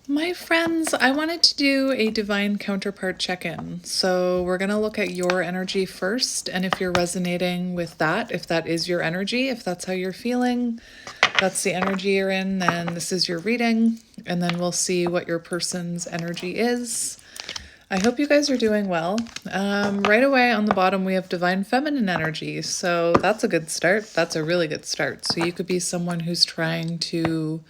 My friends, I wanted to do a divine counterpart check-in. So we're going to look at your energy first. And if you're resonating with that, if that is your energy, if that's how you're feeling, that's the energy you're in, then this is your reading. And then we'll see what your person's energy is. I hope you guys are doing well. Right away on the bottom, we have divine feminine energy. So that's a good start. That's a really good start. So you could be someone who's trying to...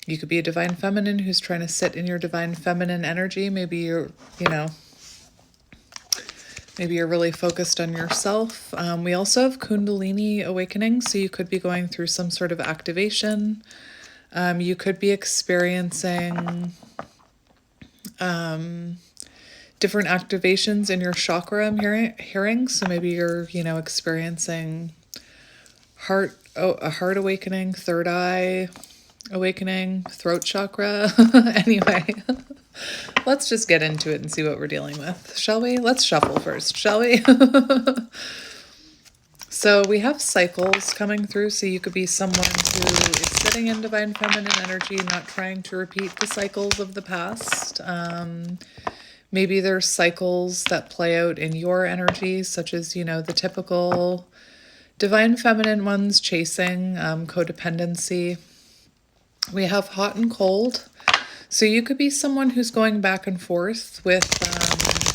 You could be a divine feminine who's trying to sit in your divine feminine energy. Maybe you're, maybe you're really focused on yourself. We also have Kundalini awakening, so you could be going through some sort of activation. You could be experiencing different activations in your chakra, I'm hearing. So maybe you're, experiencing a heart awakening, third eye awakening, throat chakra. Anyway, let's just get into it and see what we're dealing with, shall we? Let's shuffle first, shall we? So we have cycles coming through. So you could be someone who is sitting in divine feminine energy, not trying to repeat the cycles of the past. Maybe there's cycles that play out in your energy, such as, the typical divine feminine ones, chasing, codependency. We have hot and cold. So you could be someone who's going back and forth with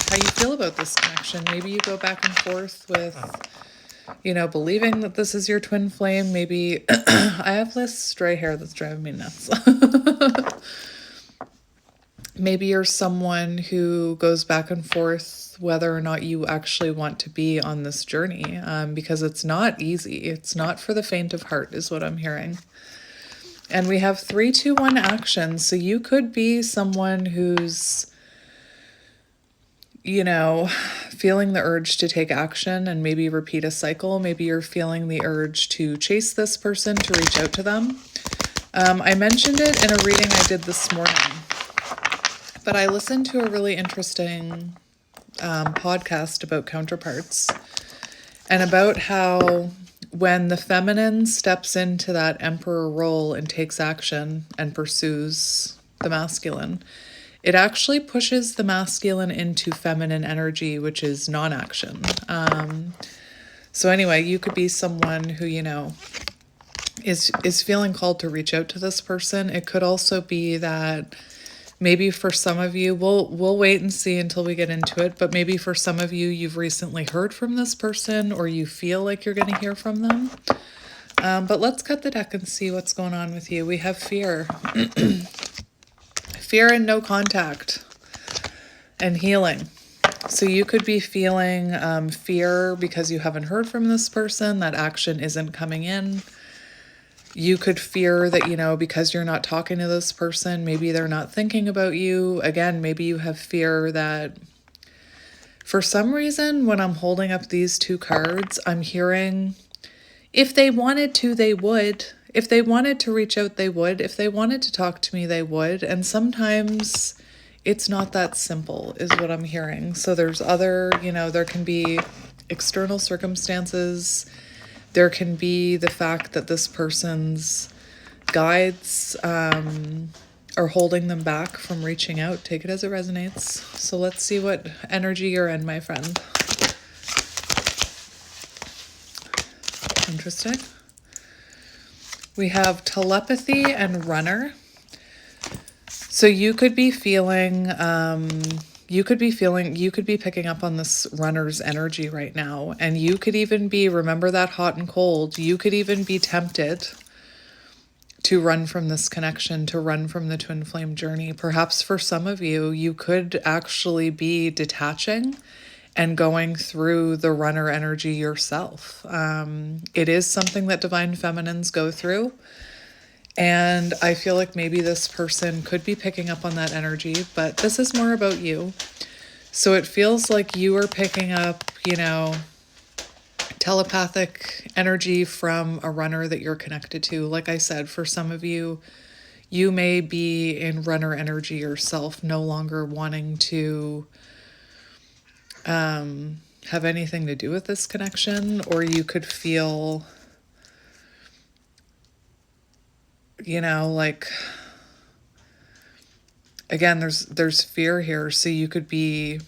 how you feel about this connection. Maybe you go back and forth with, believing that this is your twin flame. Maybe I have this stray hair that's driving me nuts. Maybe you're someone who goes back and forth whether or not you actually want to be on this journey, because it's not easy. It's not for the faint of heart, is what I'm hearing. And we have 3, 2, 1 action. So you could be someone who's, feeling the urge to take action and maybe repeat a cycle. Maybe you're feeling the urge to chase this person, to reach out to them. I mentioned it in a reading I did this morning, but I listened to a really interesting podcast about counterparts and about how when the feminine steps into that emperor role and takes action and pursues the masculine, it actually pushes the masculine into feminine energy, which is non-action. So anyway, you could be someone who, is feeling called to reach out to this person. It could also be that maybe for some of you, we'll wait and see until we get into it, but maybe for some of you, you've recently heard from this person or you feel like you're going to hear from them. But let's cut the deck and see what's going on with you. We have fear. Fear and no contact and healing. So you could be feeling fear because you haven't heard from this person, that action isn't coming in. You could fear that, because you're not talking to this person, maybe they're not thinking about you. Again, maybe you have fear that for some reason, when I'm holding up these 2 cards, I'm hearing if they wanted to, they would. If they wanted to reach out, they would. If they wanted to talk to me, they would. And sometimes it's not that simple, is what I'm hearing. So there's other, there can be external circumstances. There can be the fact that this person's guides are holding them back from reaching out. Take it as it resonates. So let's see what energy you're in, my friend. Interesting. We have telepathy and runner. So you could be feeling, you could be picking up on this runner's energy right now. And you could even be, remember that hot and cold, you could even be tempted to run from this connection, to run from the twin flame journey. Perhaps for some of you, you could actually be detaching and going through the runner energy yourself. It is something that divine feminines go through. And I feel like maybe this person could be picking up on that energy, but this is more about you. So it feels like you are picking up, telepathic energy from a runner that you're connected to. Like I said, for some of you, you may be in runner energy yourself, no longer wanting to have anything to do with this connection, or you could feel, like again, there's fear here. So you could be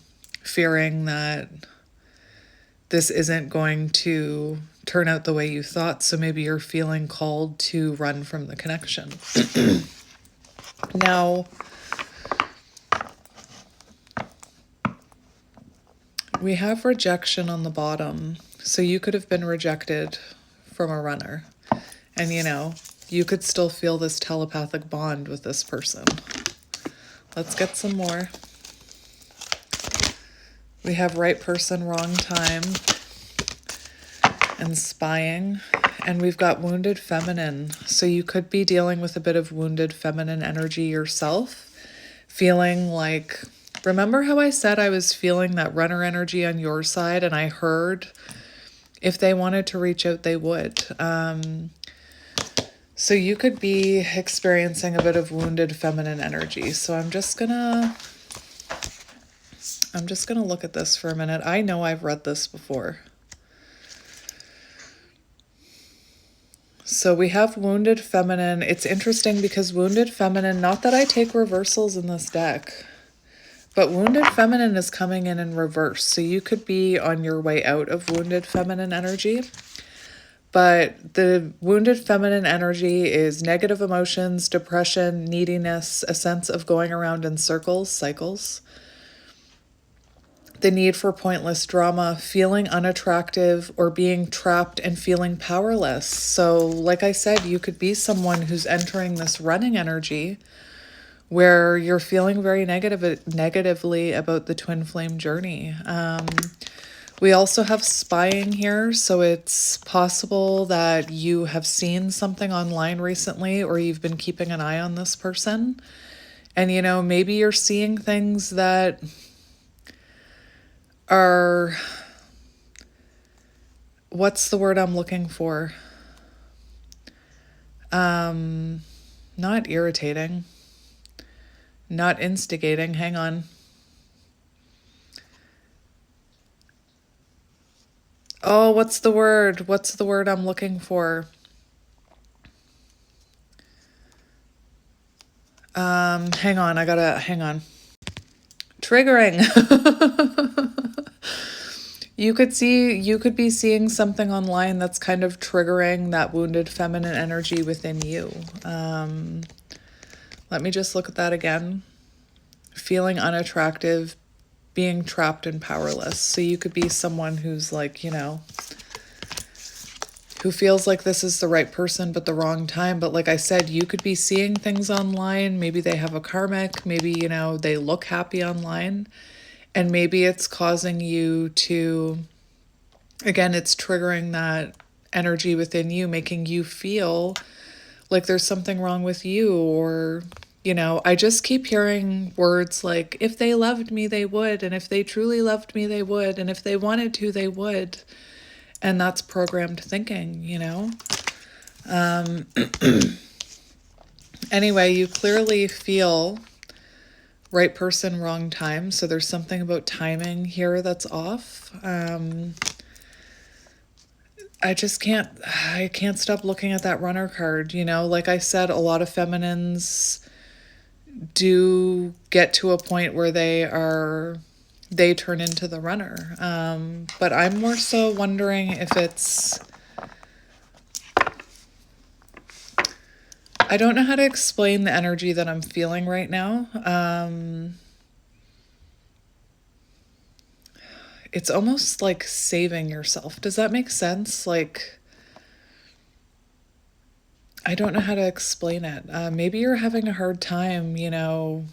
fearing that this isn't going to turn out the way you thought. So maybe you're feeling called to run from the connection. Now, we have rejection on the bottom. So you could have been rejected from a runner. And, you know, you could still feel this telepathic bond with this person. Let's get some more. We have right person, wrong time, and spying. And we've got wounded feminine. So you could be dealing with a bit of wounded feminine energy yourself. Feeling like, remember how I said I was feeling that runner energy on your side, and I heard if they wanted to reach out, they would. So you could be experiencing a bit of wounded feminine energy. So I'm just gonna look at this for a minute. I know I've read this before. So we have wounded feminine. It's interesting because wounded feminine, not that I take reversals in this deck, but wounded feminine is coming in reverse. So you could be on your way out of wounded feminine energy. But the wounded feminine energy is negative emotions, depression, neediness, a sense of going around in circles, cycles. The need for pointless drama, feeling unattractive, or being trapped and feeling powerless. So, like I said, you could be someone who's entering this running energy where you're feeling very negatively about the twin flame journey. We also have spying here, so it's possible that you have seen something online recently, or you've been keeping an eye on this person. And, you know, maybe you're seeing things that are, what's the word I'm looking for? Not irritating, not instigating, hang on. Oh, what's the word? What's the word I'm looking for? Hang on. Triggering. You could be seeing something online that's kind of triggering that wounded feminine energy within you. Let me just look at that again. Feeling unattractive, being trapped and powerless. So you could be someone who's like, you know, who feels like this is the right person but the wrong time. But like I said, you could be seeing things online. Maybe they have a karmic. Maybe, you know, they look happy online. And maybe it's causing you to, again, it's triggering that energy within you, making you feel like there's something wrong with you. Or, you know, I just keep hearing words like, if they loved me, they would. And if they truly loved me, they would. And if they wanted to, they would. And that's programmed thinking, you know. Anyway, you clearly feel right person, wrong time. So there's something about timing here that's off. I can't stop looking at that runner card, you know. Like I said, a lot of feminines do get to a point where they turn into the runner. But I'm more so wondering if it's, I don't know how to explain the energy that I'm feeling right now. It's almost like saving yourself. Does that make sense? Like, I don't know how to explain it. Maybe you're having a hard time, you know.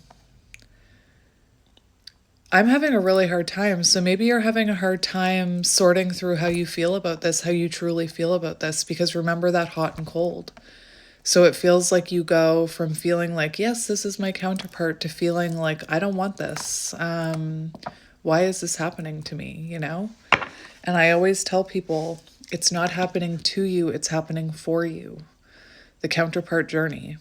I'm having a really hard time. So maybe you're having a hard time sorting through how you feel about this, how you truly feel about this, because remember that hot and cold. So it feels like you go from feeling like, yes, this is my counterpart, to feeling like, I don't want this. Why is this happening to me, you know? And I always tell people, it's not happening to you, it's happening for you. The counterpart journey.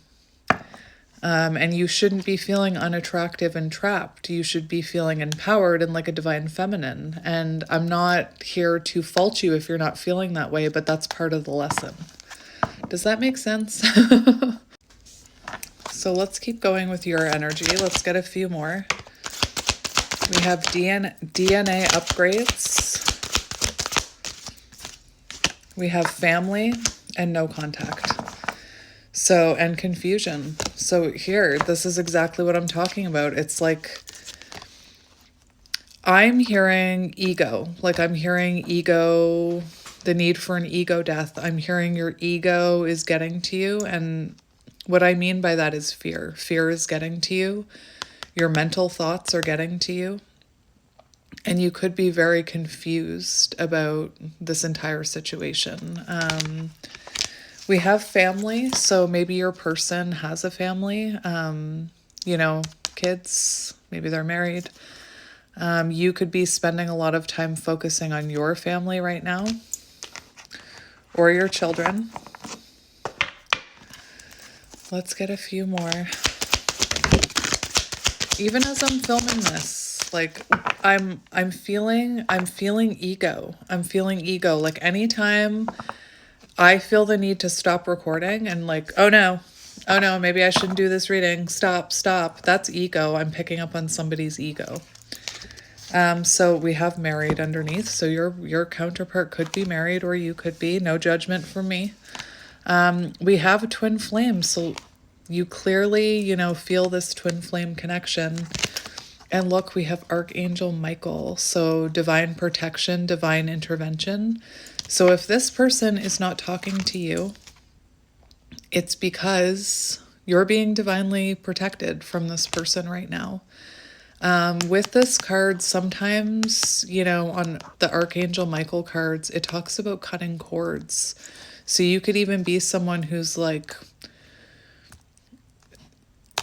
And you shouldn't be feeling unattractive and trapped. You should be feeling empowered and like a divine feminine. And I'm not here to fault you if you're not feeling that way, but that's part of the lesson. Does that make sense? So So let's keep going with your energy. Let's get a few more. We have DNA upgrades. We have family and no contact. So, and confusion. So here, this is exactly what I'm talking about. It's like, I'm hearing ego. Like I'm hearing ego, the need for an ego death. I'm hearing your ego is getting to you. And what I mean by that is fear. Fear is getting to you. Your mental thoughts are getting to you. And you could be very confused about this entire situation. We have family, so maybe your person has a family, you know, kids, maybe they're married. You could be spending a lot of time focusing on your family right now, or your children. Let's get a few more. Even as I'm filming this, like I'm feeling ego. I'm feeling ego. Like anytime I feel the need to stop recording and like, oh no, maybe I shouldn't do this reading. Stop. That's ego. I'm picking up on somebody's ego. So we have married underneath. So your counterpart could be married or you could be. No judgment from me. We have a twin flame. So you clearly, you know, feel this twin flame connection. And look, we have Archangel Michael. So divine protection, divine intervention. So if this person is not talking to you, it's because you're being divinely protected from this person right now. With this card, sometimes, you know, on the Archangel Michael cards, it talks about cutting cords. So you could even be someone who's like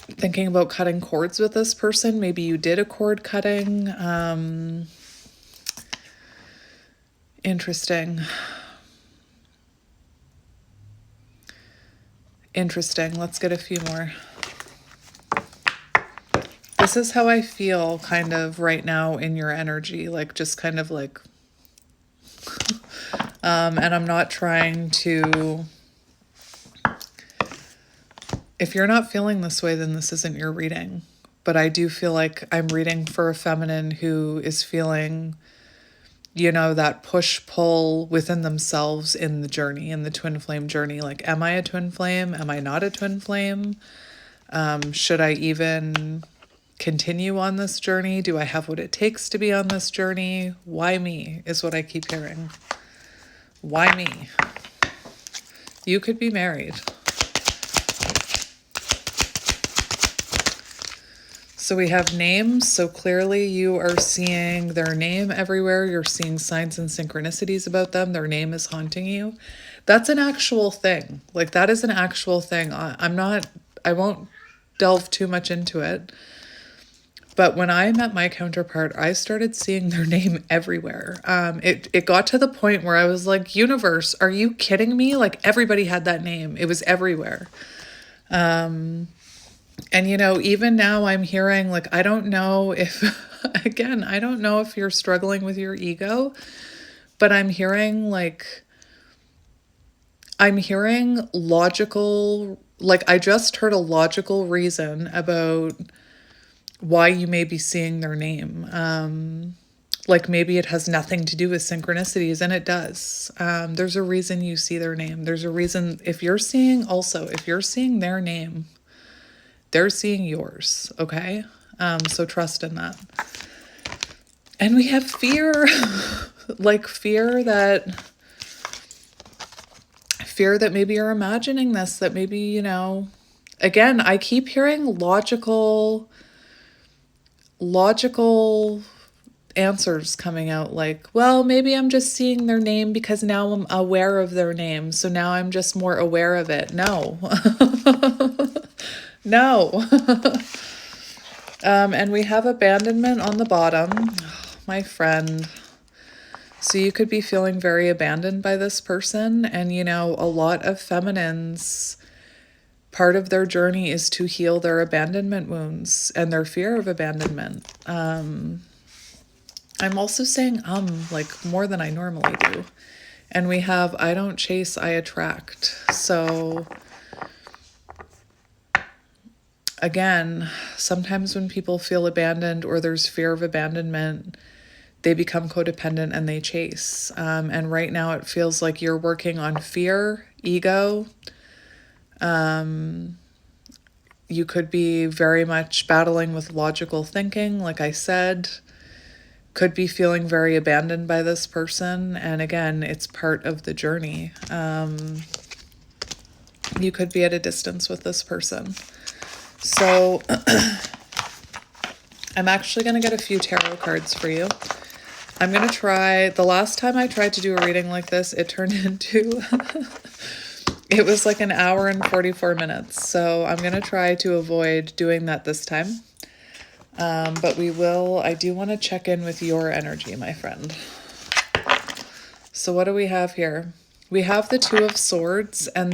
thinking about cutting cords with this person. Maybe you did a cord cutting. Interesting. Let's get a few more. This is how I feel kind of right now in your energy, like just kind of like, and I'm not trying to, if you're not feeling this way, then this isn't your reading. But I do feel like I'm reading for a feminine who is feeling, you know, that push-pull within themselves in the journey, in the twin flame journey. Like, am I a twin flame? Am I not a twin flame? Should I even continue on this journey? Do I have what it takes to be on this journey? Why me is what I keep hearing. Why me? You could be married. So we have names. So clearly you are seeing their name everywhere. You're seeing signs and synchronicities about them. Their name is haunting you. That's an actual thing. Like that is an actual thing. I won't delve too much into it. But when I met my counterpart, I started seeing their name everywhere. It got to the point where I was like, universe, are you kidding me? Like everybody had that name. It was everywhere. And, you know, even now I'm hearing, like, I don't know if, again, I don't know if you're struggling with your ego, but I'm hearing logical, like, I just heard a logical reason about why you may be seeing their name. Like, maybe it has nothing to do with synchronicities, and it does. There's a reason you see their name. There's a reason, if you're seeing their name, they're seeing yours, okay? So trust in that. And we have fear, like fear that maybe you're imagining this, that maybe, you know, again, I keep hearing logical answers coming out like, well, maybe I'm just seeing their name because now I'm aware of their name. So now I'm just more aware of it. No. No. And we have abandonment on the bottom. Oh, my friend. So you could be feeling very abandoned by this person. And, you know, a lot of feminines, part of their journey is to heal their abandonment wounds and their fear of abandonment. I'm also saying like more than I normally do. And we have I don't chase, I attract. So again, sometimes when people feel abandoned or there's fear of abandonment, they become codependent and they chase. And right now it feels like you're working on fear, ego. You could be very much battling with logical thinking, like I said. Could be feeling very abandoned by this person. And again, it's part of the journey. You could be at a distance with this person. So I'm actually going to get a few tarot cards for you. I'm going to try, the last time I tried to do a reading like this, it turned into, it was like an hour and 44 minutes. So I'm going to try to avoid doing that this time. But I do want to check in with your energy, my friend. So what do we have here? We have the Two of Swords, and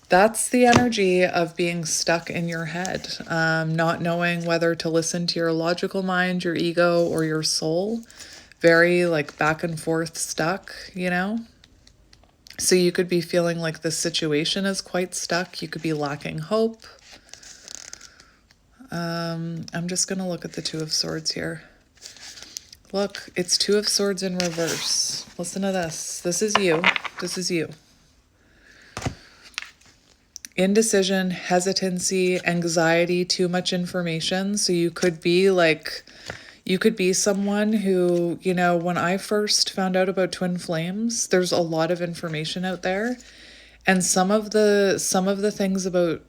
that's the energy of being stuck in your head, not knowing whether to listen to your logical mind, your ego, or your soul. Very like back and forth stuck, you know? So you could be feeling like the situation is quite stuck. You could be lacking hope. I'm just going to look at the Two of Swords here. Look, it's Two of Swords in reverse. Listen to this. This is you. This is you. Indecision, hesitancy, anxiety, too much information. So you could be someone who, you know, when I first found out about twin flames, there's a lot of information out there. And some of the things about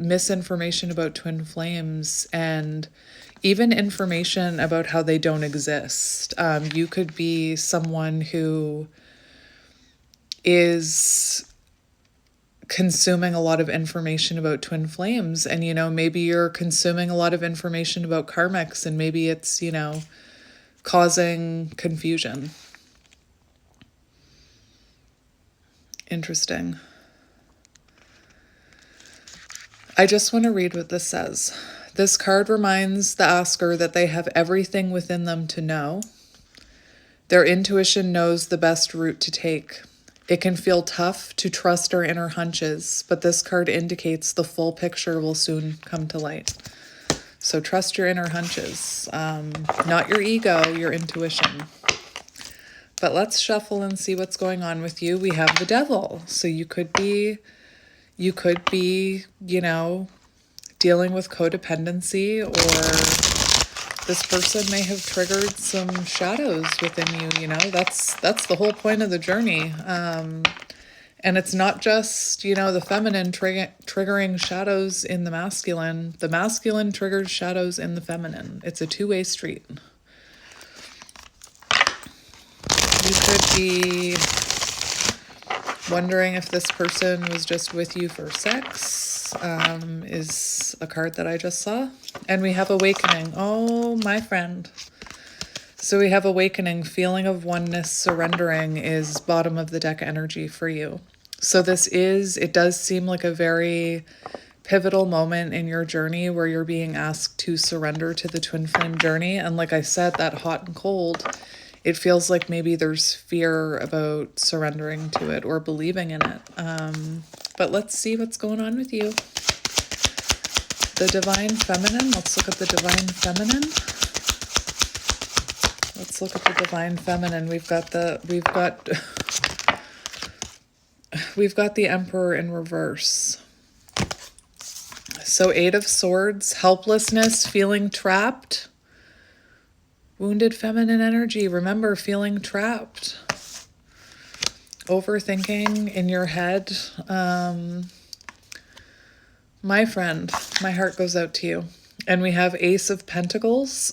misinformation about twin flames and even information about how they don't exist. You could be someone who is consuming a lot of information about twin flames, and, you know, maybe you're consuming a lot of information about karmics, and maybe it's, you know, causing confusion. Interesting. I just want to read what this says. This card reminds the asker that they have everything within them to know. Their intuition knows the best route to take. It can feel tough to trust our inner hunches, but this card indicates the full picture will soon come to light. So trust your inner hunches, not your ego, your intuition. But let's shuffle and see what's going on with you. We have the Devil. So you could be, you know, dealing with codependency, or this person may have triggered some shadows within you, you know. That's the whole point of the journey. And it's not just, you know, the feminine triggering shadows in the masculine. The masculine triggers shadows in the feminine. It's a two-way street. You could be wondering if this person was just with you for sex, is a card that I just saw. And we have Awakening. Oh, my friend. So we have Awakening, feeling of oneness, surrendering is bottom of the deck energy for you. So it does seem like a very pivotal moment in your journey where you're being asked to surrender to the twin flame journey. And like I said, that hot and cold, it feels like maybe there's fear about surrendering to it or believing in it. But let's see what's going on with you. The Divine Feminine. Let's look at the Divine Feminine. Let's look at the Divine Feminine. We've got the Emperor in reverse. So Eight of Swords, helplessness, feeling trapped. Wounded feminine energy. Remember, feeling trapped. Overthinking in your head. My friend, my heart goes out to you. And we have Ace of Pentacles.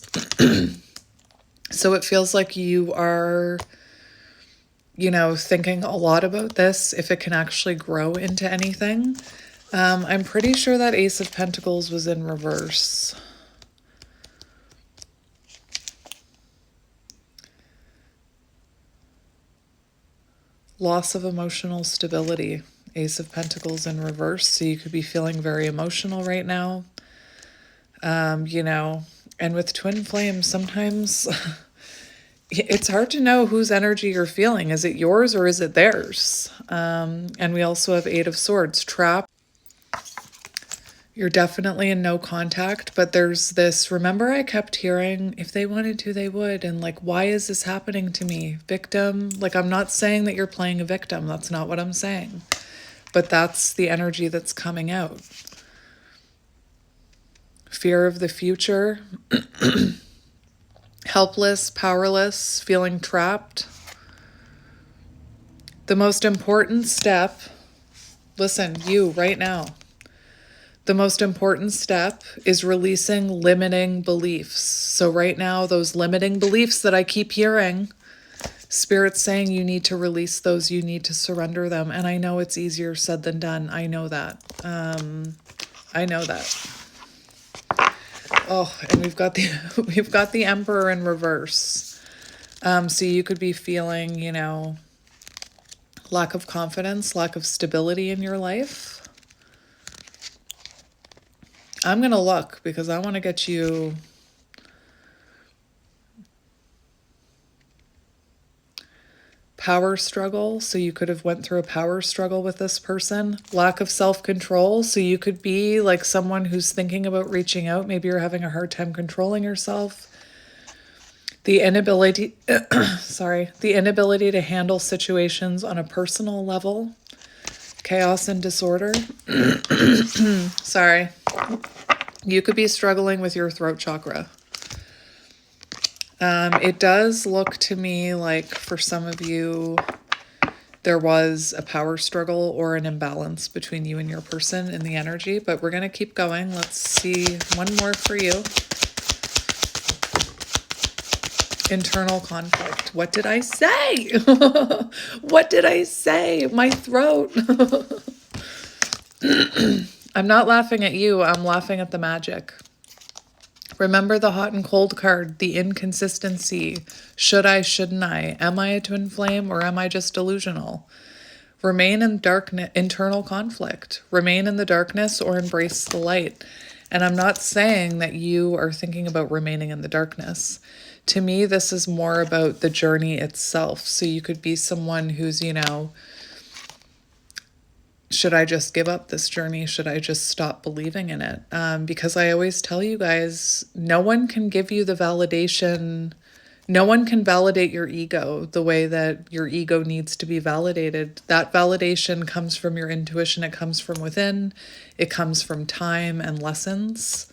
So it feels like you are, you know, thinking a lot about this, if it can actually grow into anything. I'm pretty sure that Ace of Pentacles was in reverse. Loss of emotional stability. Ace of Pentacles in reverse. So you could be feeling very emotional right now. You know, and with twin flames, sometimes it's hard to know whose energy you're feeling. Is it yours or is it theirs? And we also have Eight of Swords, trapped. You're definitely in no contact, but there's this, remember I kept hearing, if they wanted to, they would. And like, why is this happening to me? Victim. Like, I'm not saying that you're playing a victim. That's not what I'm saying. But that's the energy that's coming out. Fear of the future. Helpless, powerless, feeling trapped. The most important step, listen, you right now. The most important step is releasing limiting beliefs. So right now, those limiting beliefs that I keep hearing, Spirit's saying you need to release those, you need to surrender them. And I know it's easier said than done. I know that. I know that. Oh, and we've got the Emperor in reverse. So you could be feeling, you know, lack of confidence, lack of stability in your life. I'm going to look because I want to get you power struggle. So you could have went through a power struggle with this person. Lack of self-control. So you could be like someone who's thinking about reaching out. Maybe you're having a hard time controlling yourself. The inability, the inability to handle situations on a personal level. Chaos and disorder. Sorry. You could be struggling with your throat chakra. It does look to me like for some of you, there was a power struggle or an imbalance between you and your person in the energy, but we're going to keep going. Let's see one more for you. Internal conflict. What did I say? What did I say? My throat. I'm not laughing at you. I'm laughing at the magic. Remember the hot and cold card, the inconsistency. Should I, shouldn't I? Am I a twin flame or am I just delusional? Remain in darkness, internal conflict. Remain in the darkness or embrace the light. And I'm not saying that you are thinking about remaining in the darkness. To me, this is more about the journey itself. So you could be someone who's, you know, should I just give up this journey? Should I just stop believing in it? Because I always tell you guys, no one can give you the validation. No one can validate your ego the way that your ego needs to be validated. That validation comes from your intuition. It comes from within. It comes from time and lessons.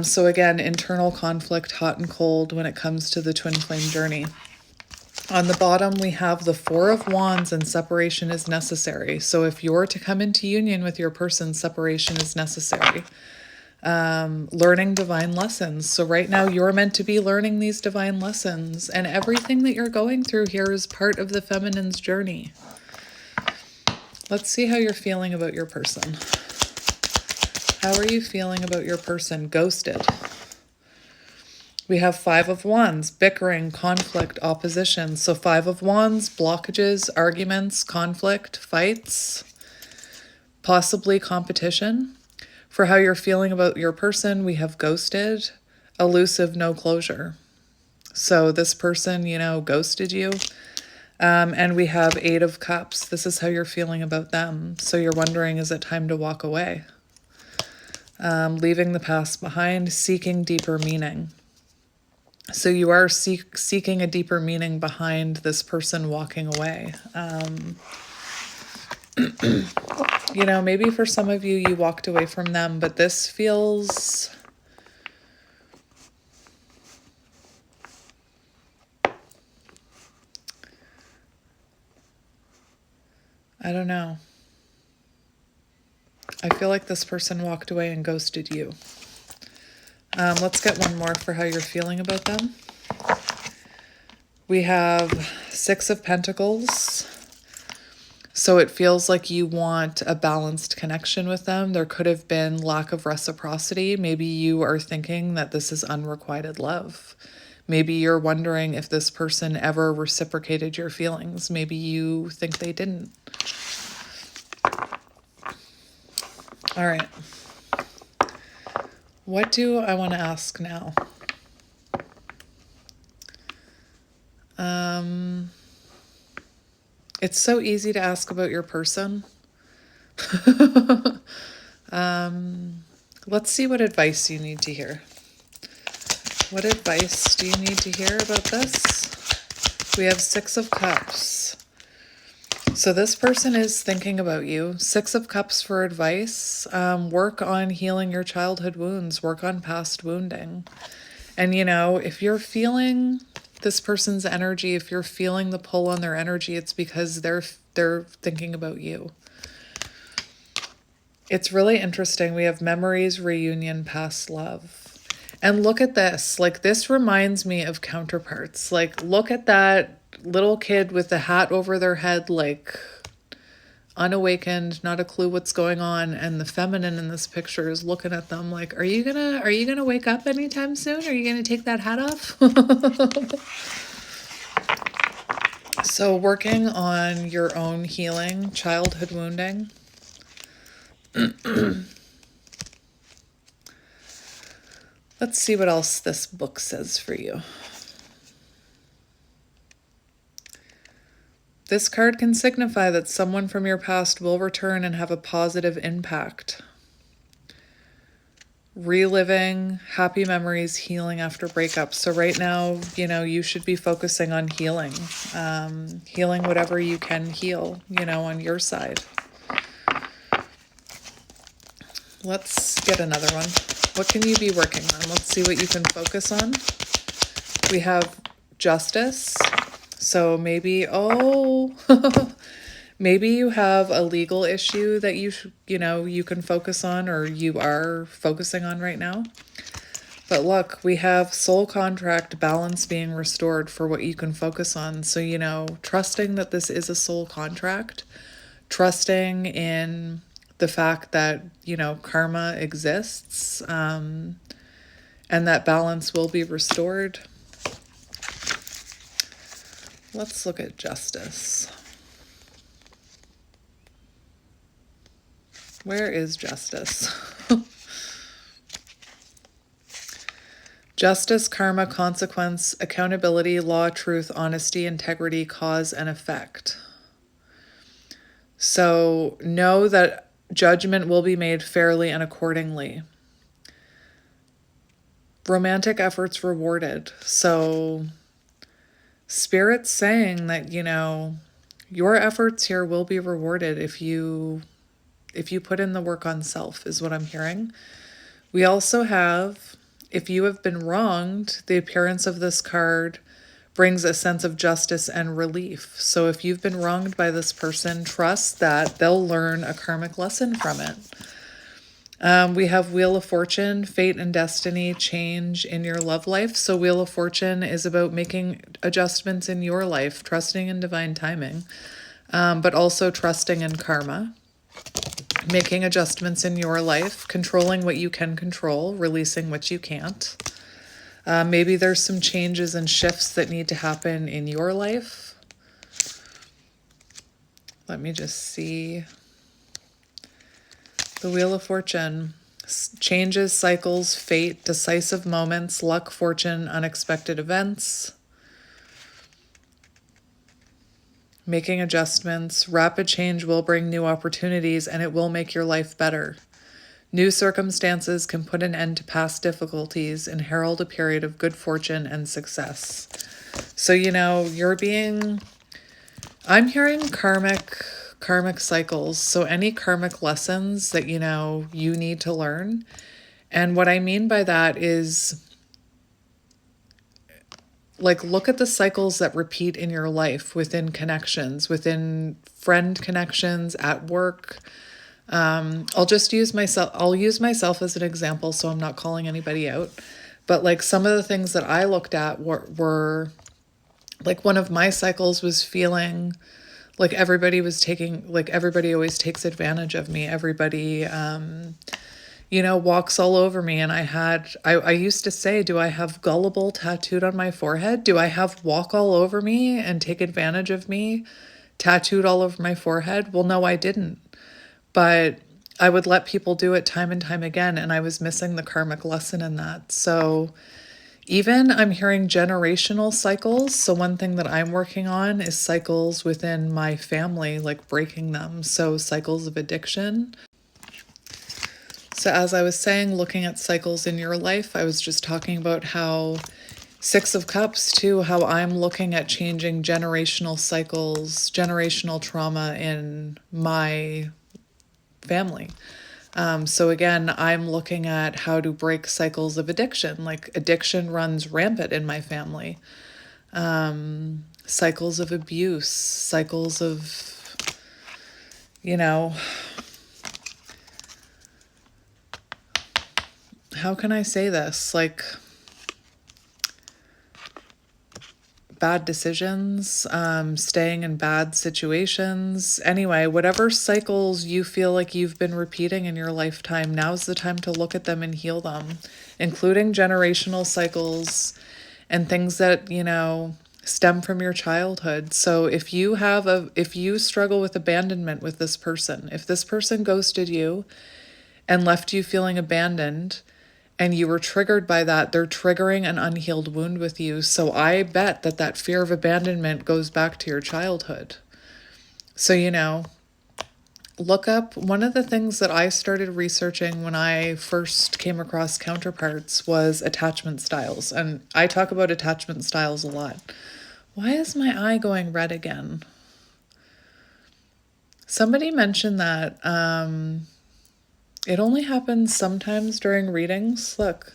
So again, internal conflict, hot and cold when it comes to the twin flame journey. On the bottom, we have the Four of Wands and separation is necessary. So if you're to come into union with your person, separation is necessary. Learning divine lessons. So right now you're meant to be learning these divine lessons, and everything that you're going through here is part of the feminine's journey. Let's see how you're feeling about your person. How are you feeling about your person? Ghosted. We have Five of Wands, bickering, conflict, opposition. So Five of Wands, blockages, arguments, conflict, fights, possibly competition. For how you're feeling about your person, we have ghosted, elusive, no closure. So this person, you know, ghosted you. And we have Eight of Cups. This is how you're feeling about them. So you're wondering, is it time to walk away? Leaving the past behind, seeking deeper meaning. So you are seeking a deeper meaning behind this person walking away. You know, maybe for some of you, you walked away from them, but this feels... I don't know. I feel like this person walked away and ghosted you. Let's get one more for how you're feeling about them. We have Six of Pentacles. So it feels like you want a balanced connection with them. There could have been lack of reciprocity. Maybe you are thinking that this is unrequited love. Maybe you're wondering if this person ever reciprocated your feelings. Maybe you think they didn't. All right. What do I want to ask now? It's so easy to ask about your person. Let's see what advice you need to hear. What advice do you need to hear about this? We have Six of Cups. So this person is thinking about you. Six of Cups for advice. Work on healing your childhood wounds. Work on past wounding. And you know, if you're feeling this person's energy, if you're feeling the pull on their energy, it's because they're thinking about you. It's really interesting. We have memories, reunion, past love. And look at this. Like, this reminds me of Counterparts. Like, look at that little kid with the hat over their head, like unawakened, not a clue what's going on, and the feminine in this picture is looking at them like, are you gonna wake up anytime soon? Are you gonna take that hat off? So working on your own healing, childhood wounding. Let's see what else this book says for you. This card can signify that someone from your past will return and have a positive impact. Reliving happy memories, healing after breakup. So right now, you know, you should be focusing on healing. Healing whatever you can heal, you know, on your side. Let's get another one. What can you be working on? Let's see what you can focus on. We have Justice. So maybe, maybe you have a legal issue that you can focus on, or you are focusing on right now. But look, we have soul contract, balance being restored for what you can focus on. So, you know, trusting that this is a soul contract, trusting in the fact that, you know, karma exists, and that balance will be restored. Let's look at Justice. Where is Justice? Justice, karma, consequence, accountability, law, truth, honesty, integrity, cause, and effect. So know that judgment will be made fairly and accordingly. Romantic efforts rewarded. So Spirit's saying that, you know, your efforts here will be rewarded if you put in the work on self, is what I'm hearing. We also have, if you have been wronged, the appearance of this card brings a sense of justice and relief. So if you've been wronged by this person, trust that they'll learn a karmic lesson from it. We have Wheel of Fortune, fate and destiny, change in your love life. So Wheel of Fortune is about making adjustments in your life, trusting in divine timing, but also trusting in karma, making adjustments in your life, controlling what you can control, releasing what you can't. Maybe there's some changes and shifts that need to happen in your life. Let me just see. The Wheel of Fortune, changes, cycles, fate, decisive moments, luck, fortune, unexpected events. Making adjustments, rapid change will bring new opportunities and it will make your life better. New circumstances can put an end to past difficulties and herald a period of good fortune and success. So, you know, I'm hearing karmic cycles. So any karmic lessons that, you know, you need to learn. And what I mean by that is, like, look at the cycles that repeat in your life within connections, within friend connections, at work. I'll use myself as an example, so I'm not calling anybody out. But like some of the things that I looked at were like, one of my cycles was feeling like everybody always takes advantage of me. Everybody, walks all over me. And I used to say, do I have gullible tattooed on my forehead? Do I have walk all over me and take advantage of me tattooed all over my forehead? Well, no, I didn't. But I would let people do it time and time again. And I was missing the karmic lesson in that. So even I'm hearing generational cycles. So one thing that I'm working on is cycles within my family, like breaking them. So cycles of addiction. So as I was saying, looking at cycles in your life, I was just talking about how Six of Cups too, how I'm looking at changing generational cycles, generational trauma in my family. So again, I'm looking at how to break cycles of addiction. Like addiction runs rampant in my family. Cycles of abuse, cycles of, you know, how can I say this? Like bad decisions, staying in bad situations. Anyway, whatever cycles you feel like you've been repeating in your lifetime, now's the time to look at them and heal them, including generational cycles and things that, you know, stem from your childhood. So if you struggle with abandonment with this person, if this person ghosted you and left you feeling abandoned, and you were triggered by that, they're triggering an unhealed wound with you. So I bet that fear of abandonment goes back to your childhood. So, you know, look up, one of the things that I started researching when I first came across counterparts was attachment styles. And I talk about attachment styles a lot. Why is my eye going red again? Somebody mentioned that it only happens sometimes during readings. Look,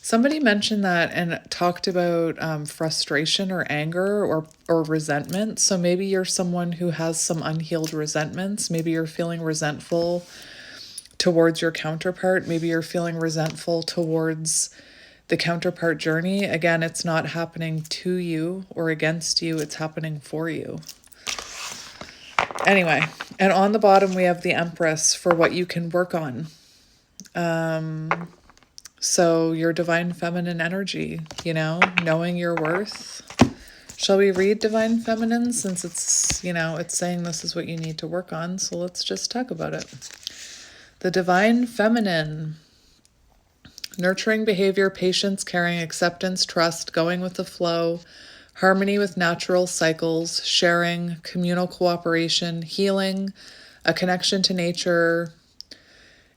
somebody mentioned that and talked about frustration or anger or resentment. So maybe you're someone who has some unhealed resentments. Maybe you're feeling resentful towards your counterpart. Maybe you're feeling resentful towards the counterpart journey. Again, it's not happening to you or against you. It's happening for you. Anyway, and on the bottom we have the Empress for what you can work on. So your divine feminine energy, you know, knowing your worth. Shall we read divine feminine since it's, you know, it's saying this is what you need to work on. So let's just talk about it. The divine feminine. Nurturing behavior, patience, caring, acceptance, trust, going with the flow, harmony with natural cycles, sharing, communal cooperation, healing, a connection to nature,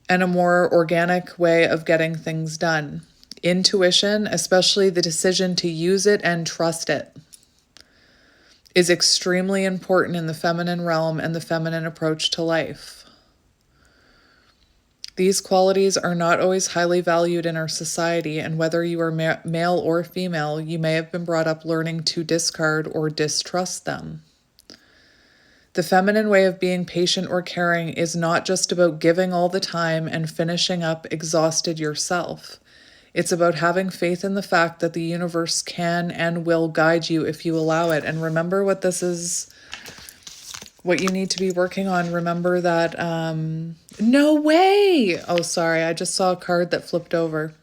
and a more organic way of getting things done. Intuition, especially the decision to use it and trust it, is extremely important in the feminine realm and the feminine approach to life. These qualities are not always highly valued in our society, and whether you are male or female, you may have been brought up learning to discard or distrust them. The feminine way of being patient or caring is not just about giving all the time and finishing up exhausted yourself. It's about having faith in the fact that the universe can and will guide you if you allow it. And remember what this is, what you need to be working on. Remember that, no way! Oh, sorry, I just saw a card that flipped over.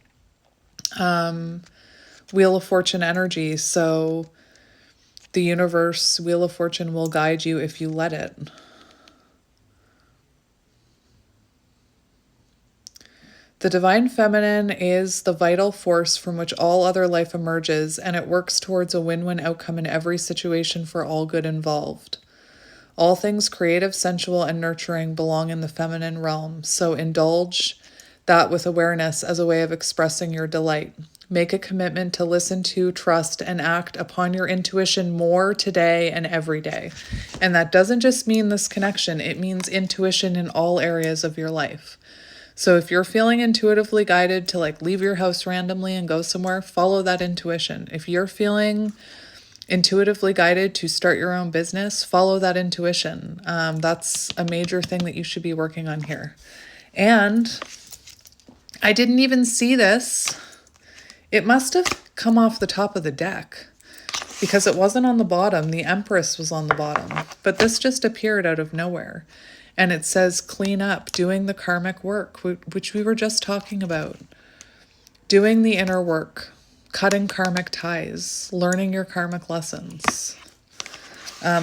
Wheel of Fortune energy. So the universe, Wheel of Fortune will guide you if you let it. The divine feminine is the vital force from which all other life emerges, and it works towards a win-win outcome in every situation for all good involved. All things creative, sensual, and nurturing belong in the feminine realm, so indulge that with awareness as a way of expressing your delight. Make a commitment to listen to, trust, and act upon your intuition more today and every day. And that doesn't just mean this connection, it means intuition in all areas of your life. So if you're feeling intuitively guided to like leave your house randomly and go somewhere, follow that intuition. If you're feeling intuitively guided to start your own business, follow that intuition. That's a major thing that you should be working on here. And I didn't even see this. It must have come off the top of the deck because it wasn't on the bottom. The Empress was on the bottom, but this just appeared out of nowhere. And it says clean up, doing the karmic work, which we were just talking about. Doing the inner work, cutting karmic ties, learning your karmic lessons.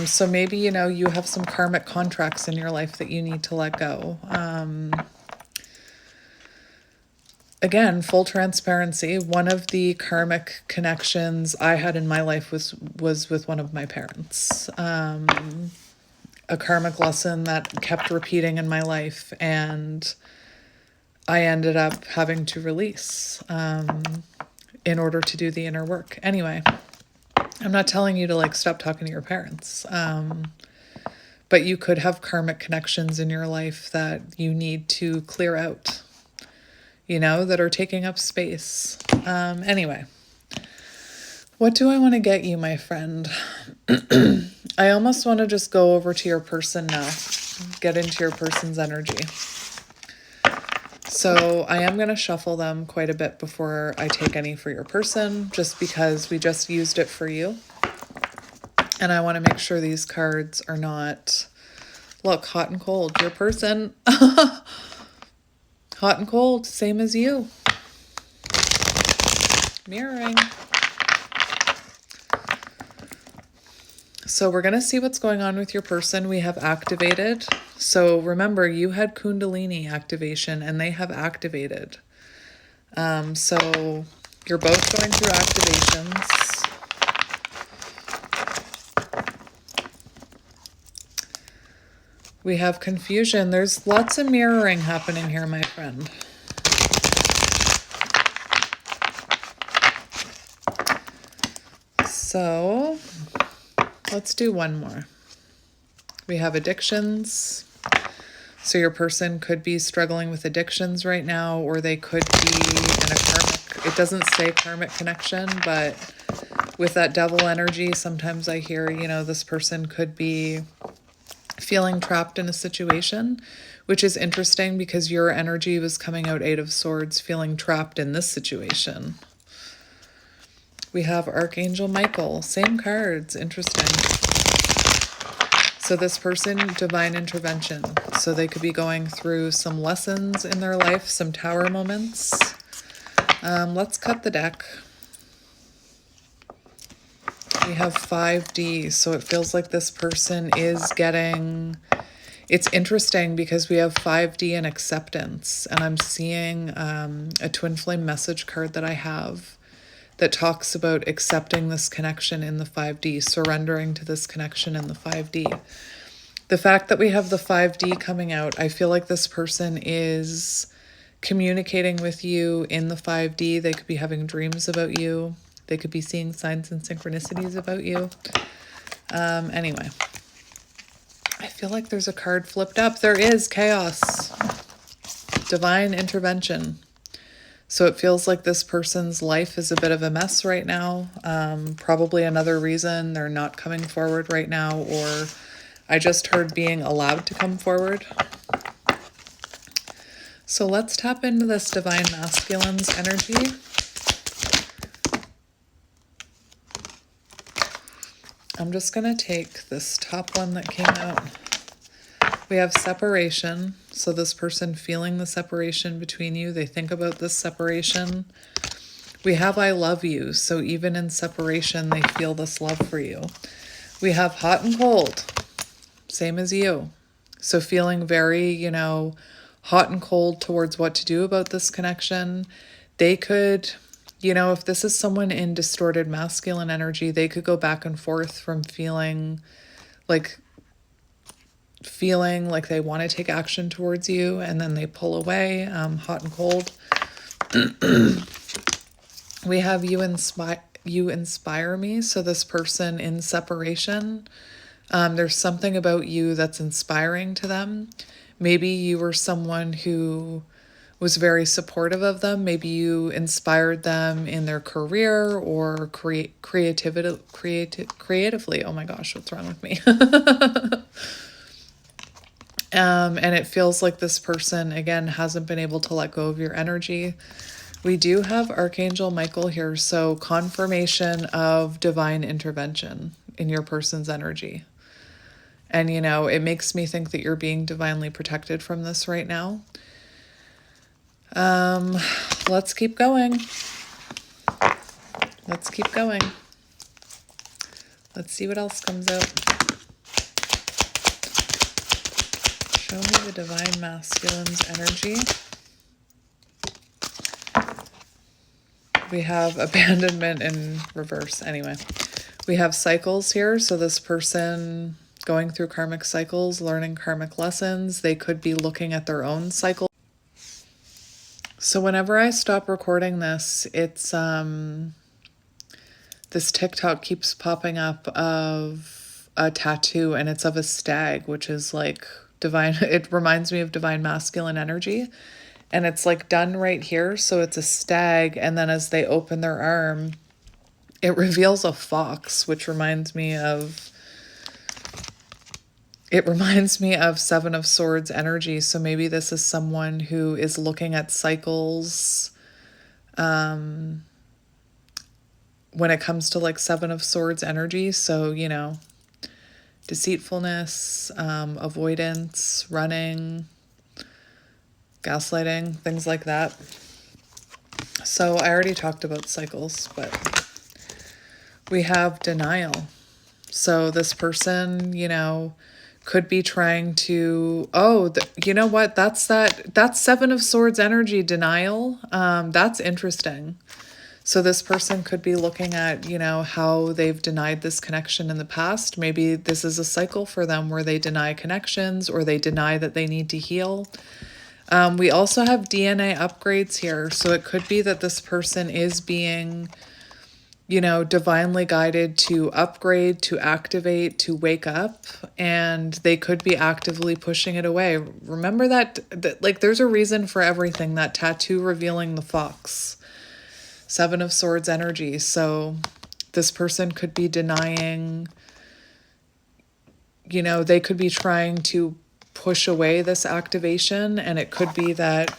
So maybe, you know, you have some karmic contracts in your life that you need to let go. Again, full transparency, one of the karmic connections I had in my life was with one of my parents. A karmic lesson that kept repeating in my life, and I ended up having to release in order to do the inner work. Anyway, I'm not telling you to like stop talking to your parents, but you could have karmic connections in your life that you need to clear out, you know, that are taking up space. Anyway, what do I want to get you, my friend? I almost want to just go over to your person now, get into your person's energy. So I am going to shuffle them quite a bit before I take any for your person, just because we just used it for you. And I want to make sure these cards are not, look, hot and cold, your person. Hot and cold, same as you. Mirroring. So we're going to see what's going on with your person. We have activated. So remember, you had Kundalini activation and they have activated. So you're both going through activations. We have confusion. There's lots of mirroring happening here, my friend. So let's do one more. We have addictions. So your person could be struggling with addictions right now, or they could be in a karmic, it doesn't say karmic connection, but with that devil energy, sometimes I hear, you know, this person could be feeling trapped in a situation, which is interesting because your energy was coming out Eight of Swords, feeling trapped in this situation. We have Archangel Michael, same cards, interesting. So this person, divine intervention. So they could be going through some lessons in their life, some tower moments. Let's cut the deck. We have 5D, so it feels like this person is getting... It's interesting because we have 5D and acceptance, and I'm seeing a twin flame message card that I have that talks about accepting this connection in the 5D, surrendering to this connection in the 5D. The fact that we have the 5D coming out, I feel like this person is communicating with you in the 5D. They could be having dreams about you. They could be seeing signs and synchronicities about you. Anyway, I feel like there's a card flipped up. There is chaos, divine intervention. So it feels like this person's life is a bit of a mess right now. Probably another reason they're not coming forward right now, or I just heard being allowed to come forward. So let's tap into this divine masculine's energy. I'm just going to take this top one that came out. We have separation. So this person feeling the separation between you. They think about this separation. We have I love you. So even in separation, they feel this love for you. We have hot and cold. Same as you. So feeling very, you know, hot and cold towards what to do about this connection. They could, you know, if this is someone in distorted masculine energy, they could go back and forth from feeling like they want to take action towards you, and then they pull away, hot and cold. We have you inspire me. So this person in separation, there's something about you that's inspiring to them. Maybe you were someone who was very supportive of them. Maybe you inspired them in their career or creatively. Oh my gosh, what's wrong with me? And it feels like this person, again, hasn't been able to let go of your energy. We do have Archangel Michael here, so confirmation of divine intervention in your person's energy. And, you know, it makes me think that you're being divinely protected from this right now. Let's keep going. Let's keep going. Let's see what else comes out. Show me the divine masculine's energy. We have abandonment in reverse. Anyway, we have cycles here. So this person going through karmic cycles, learning karmic lessons. They could be looking at their own cycle. So whenever I stop recording this, it's this TikTok keeps popping up of a tattoo, and it's of a stag, which is like divine. It reminds me of divine masculine energy. And it's like done right here. So it's a stag. And then as they open their arm, it reveals a fox, which reminds me of Seven of Swords energy. So maybe this is someone who is looking at cycles when it comes to like Seven of Swords energy. So, you know, deceitfulness, avoidance, running, gaslighting, things like that. So I already talked about cycles, but we have denial. So this person, you know, could be trying to, you know what? That's Seven of Swords energy, denial. That's interesting. So this person could be looking at, you know, how they've denied this connection in the past. Maybe this is a cycle for them where they deny connections or they deny that they need to heal. We also have DNA upgrades here. So it could be that this person is being, you know, divinely guided to upgrade, to activate, to wake up, and they could be actively pushing it away. Remember that like there's a reason for everything. That tattoo revealing the fox. Seven of Swords energy. So this person could be denying, you know, they could be trying to push away this activation, and it could be that,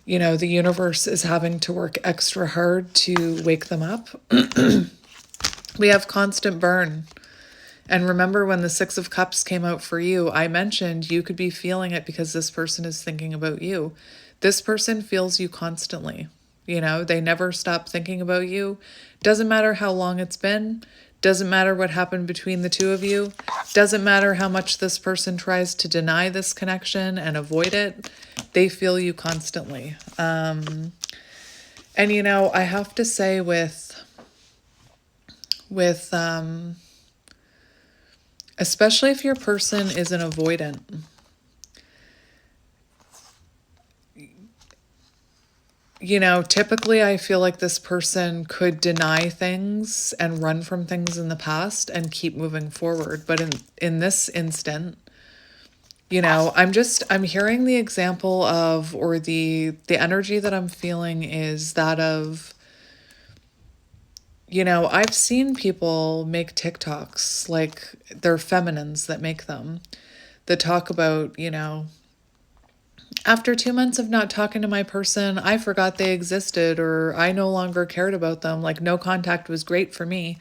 you know, the universe is having to work extra hard to wake them up. We have constant burn. And remember when the Six of Cups came out for you, I mentioned you could be feeling it because this person is thinking about you. This person feels you constantly. You know, they never stop thinking about you. Doesn't matter how long it's been. Doesn't matter what happened between the two of you. Doesn't matter how much this person tries to deny this connection and avoid it. They feel you constantly. And, you know, I have to say especially if your person is an avoidant, you know, typically I feel like this person could deny things and run from things in the past and keep moving forward. But in this instant, you know, I'm hearing the example of, or the energy that I'm feeling is that of, you know, I've seen people make TikToks, like they're feminines that make them, that talk about, you know, after 2 months of not talking to my person, I forgot they existed, or I no longer cared about them. Like no contact was great for me.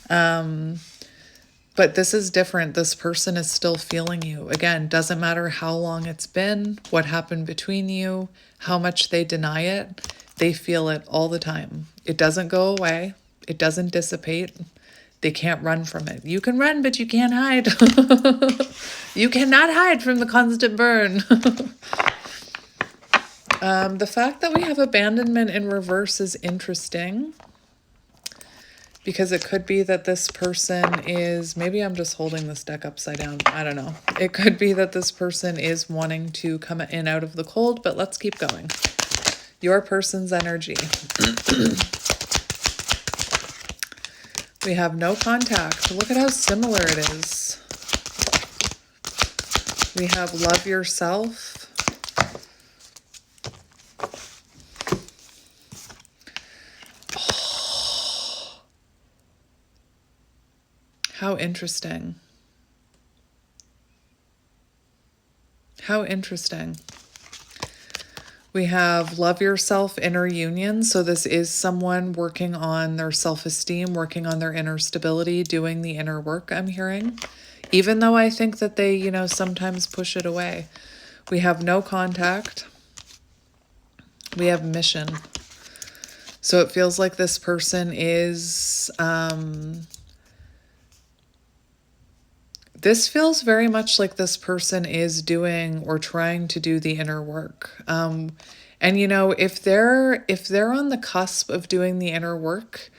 But this is different. This person is still feeling you. Again, doesn't matter how long it's been, what happened between you, how much they deny it. They feel it all the time. It doesn't go away. It doesn't dissipate. They can't run from it. You can run, but you can't hide. You cannot hide from the constant burn. The fact that we have abandonment in reverse is interesting, because it could be that this person is, maybe I'm just holding this deck upside down. I don't know. It could be that this person is wanting to come in out of the cold, but let's keep going. Your person's energy. We have no contact. Look at how similar it is. We have love yourself. Oh. How interesting. How interesting. We have love yourself, inner union. So this is someone working on their self-esteem, working on their inner stability, doing the inner work, I'm hearing. Even though I think that they, you know, sometimes push it away. We have no contact. We have mission. So it feels like this person is... this feels very much like this person is doing or trying to do the inner work. And, you know, if they're on the cusp of doing the inner work,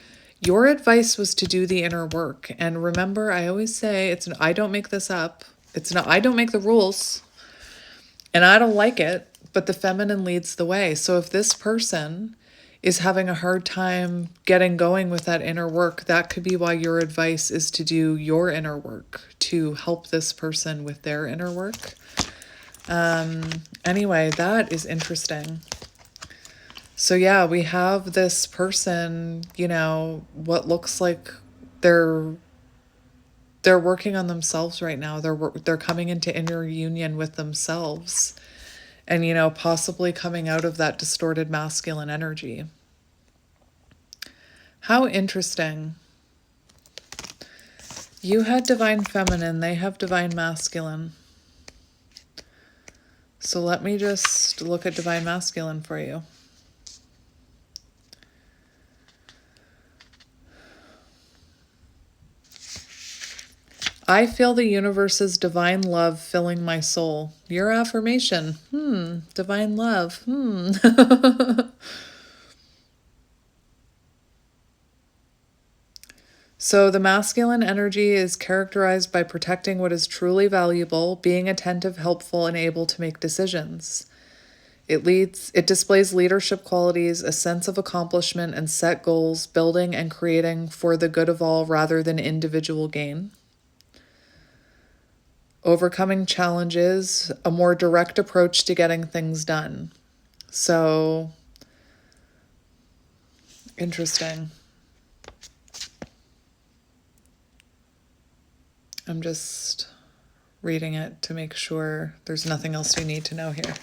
your advice was to do the inner work. And remember, I always say, I don't make this up. I don't make the rules. And I don't like it. but the feminine leads the way. So if this person is having a hard time getting going with that inner work, that could be why your advice is to do your inner work, to help this person with their inner work. Anyway, that is interesting. So yeah, we have this person, you know, what looks like they're working on themselves right now. They're coming into inner union with themselves, and, you know, possibly coming out of that distorted masculine energy. How interesting. You had divine feminine, they have divine masculine. So let me just look at divine masculine for you. I feel the universe's divine love filling my soul. Your affirmation. Divine love. So the masculine energy is characterized by protecting what is truly valuable, being attentive, helpful, and able to make decisions. It displays leadership qualities, a sense of accomplishment, and set goals, building and creating for the good of all rather than individual gain. Overcoming challenges, a more direct approach to getting things done. So, interesting. I'm just reading it to make sure there's nothing else you need to know here.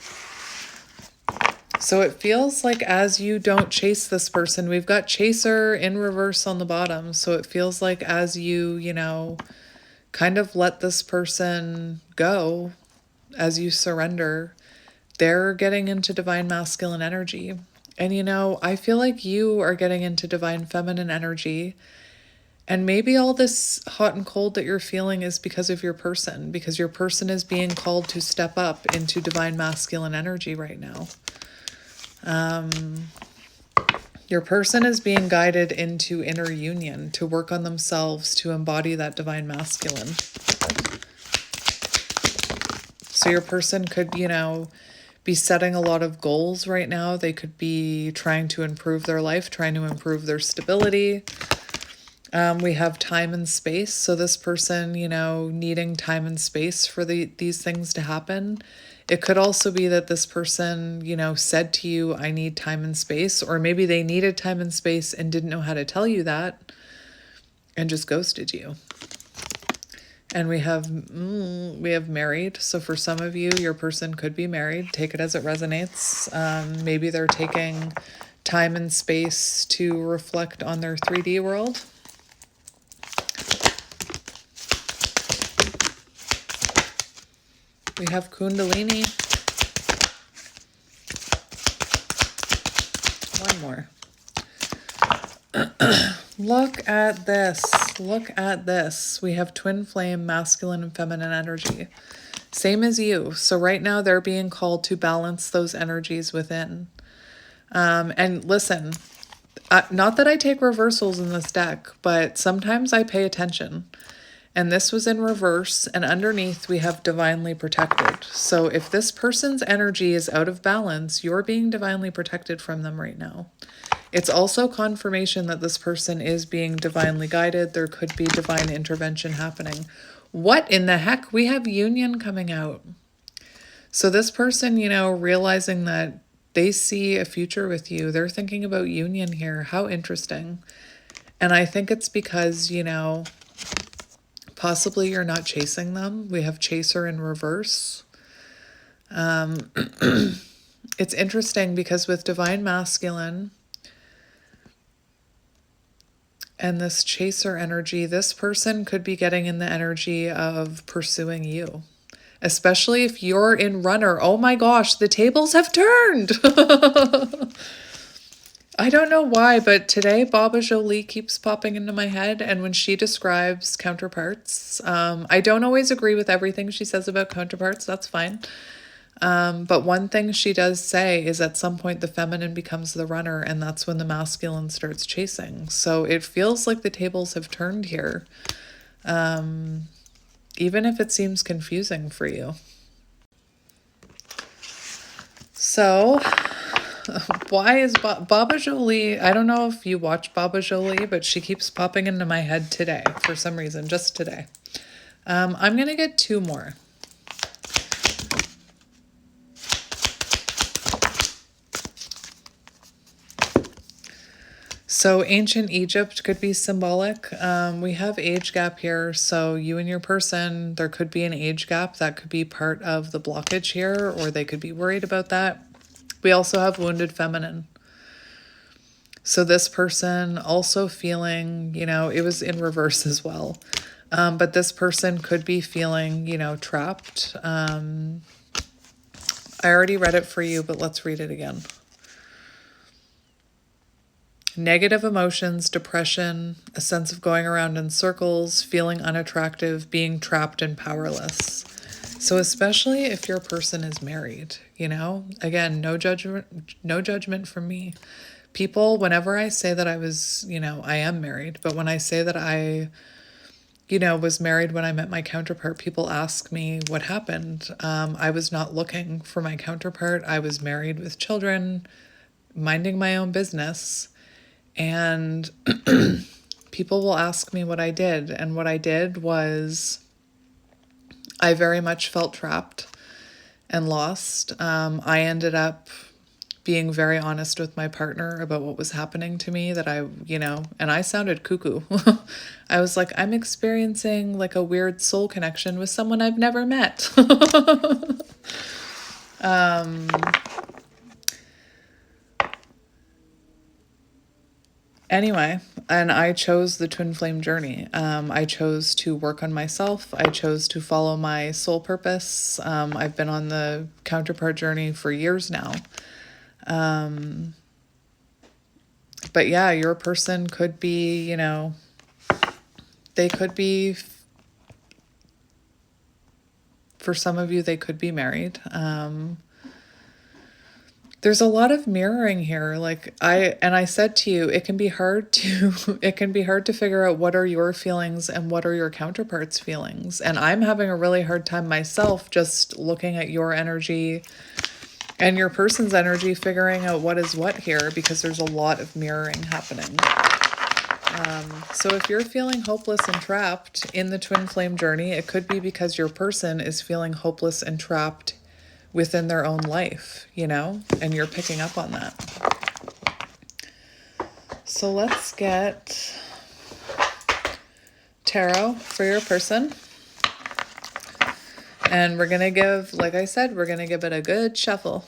So it feels like as you don't chase this person, we've got chaser in reverse on the bottom. So it feels like as you know, kind of let this person go, as you surrender, they're getting into divine masculine energy. And, you know, I feel like you are getting into divine feminine energy. And maybe all this hot and cold that you're feeling is because of your person, because your person is being called to step up into divine masculine energy right now. Your person is being guided into inner union, to work on themselves, to embody that divine masculine. So your person could, you know, be setting a lot of goals right now. They could be trying to improve their life, trying to improve their stability. We have time and space. So this person, you know, needing time and space for these things to happen. It could also be that this person, you know, said to you, I need time and space, or maybe they needed time and space and didn't know how to tell you that and just ghosted you. And we have married. So for some of you, your person could be married. Take it as it resonates. Maybe they're taking time and space to reflect on their 3D world. We have Kundalini. One more. Look at this. Look at this. We have twin flame, masculine and feminine energy. Same as you. So right now they're being called to balance those energies within. And listen, not that I take reversals in this deck, but sometimes I pay attention. And this was in reverse, and underneath we have divinely protected. So if this person's energy is out of balance, you're being divinely protected from them right now. It's also confirmation that this person is being divinely guided. There could be divine intervention happening. What in the heck? We have union coming out. So this person, you know, realizing that they see a future with you. They're thinking about union here. How interesting. And I think it's because, you know, possibly you're not chasing them. We have chaser in reverse. It's interesting because with divine masculine and this chaser energy, this person could be getting in the energy of pursuing you. Especially if you're in runner. Oh my gosh, the tables have turned. I don't know why, but today Baba Jolie keeps popping into my head. And when she describes counterparts, I don't always agree with everything she says about counterparts. That's fine. But one thing she does say is at some point the feminine becomes the runner, and that's when the masculine starts chasing. So it feels like the tables have turned here, even if it seems confusing for you. So, why is Baba Jolie? I don't know if you watch Baba Jolie, but she keeps popping into my head today for some reason, just today. I'm going to get two more. So ancient Egypt could be symbolic. We have age gap here. So you and your person, there could be an age gap. That could be part of the blockage here, or they could be worried about that. We also have wounded feminine. So this person also feeling, it was in reverse as well. But this person could be feeling, trapped. I already read it for you, but let's read it again. Negative emotions, depression, a sense of going around in circles, feeling unattractive, being trapped and powerless. So especially if your person is married, again, no judgment from me. People, whenever I say that I was, I am married, but when I say that I, was married when I met my counterpart, people ask me what happened. I was not looking for my counterpart. I was married with children, minding my own business. And people will ask me what I did. And what I did was I very much felt trapped and lost. I ended up being very honest with my partner about what was happening to me, that and I sounded cuckoo. I was like, I'm experiencing like a weird soul connection with someone I've never met. Anyway, and I chose the twin flame journey. I chose to work on myself. I chose to follow my soul purpose. I've been on the counterpart journey for years now. But yeah, your person could be, they could be, for some of you, they could be married. There's a lot of mirroring here. Like I said to you, it can be hard to figure out what are your feelings and what are your counterpart's feelings. And I'm having a really hard time myself just looking at your energy and your person's energy, figuring out what is what here, because there's a lot of mirroring happening. So if you're feeling hopeless and trapped in the twin flame journey, it could be because your person is feeling hopeless and trapped within their own life, and you're picking up on that. So let's get tarot for your person. And we're going to give, like I said, we're going to give it a good shuffle.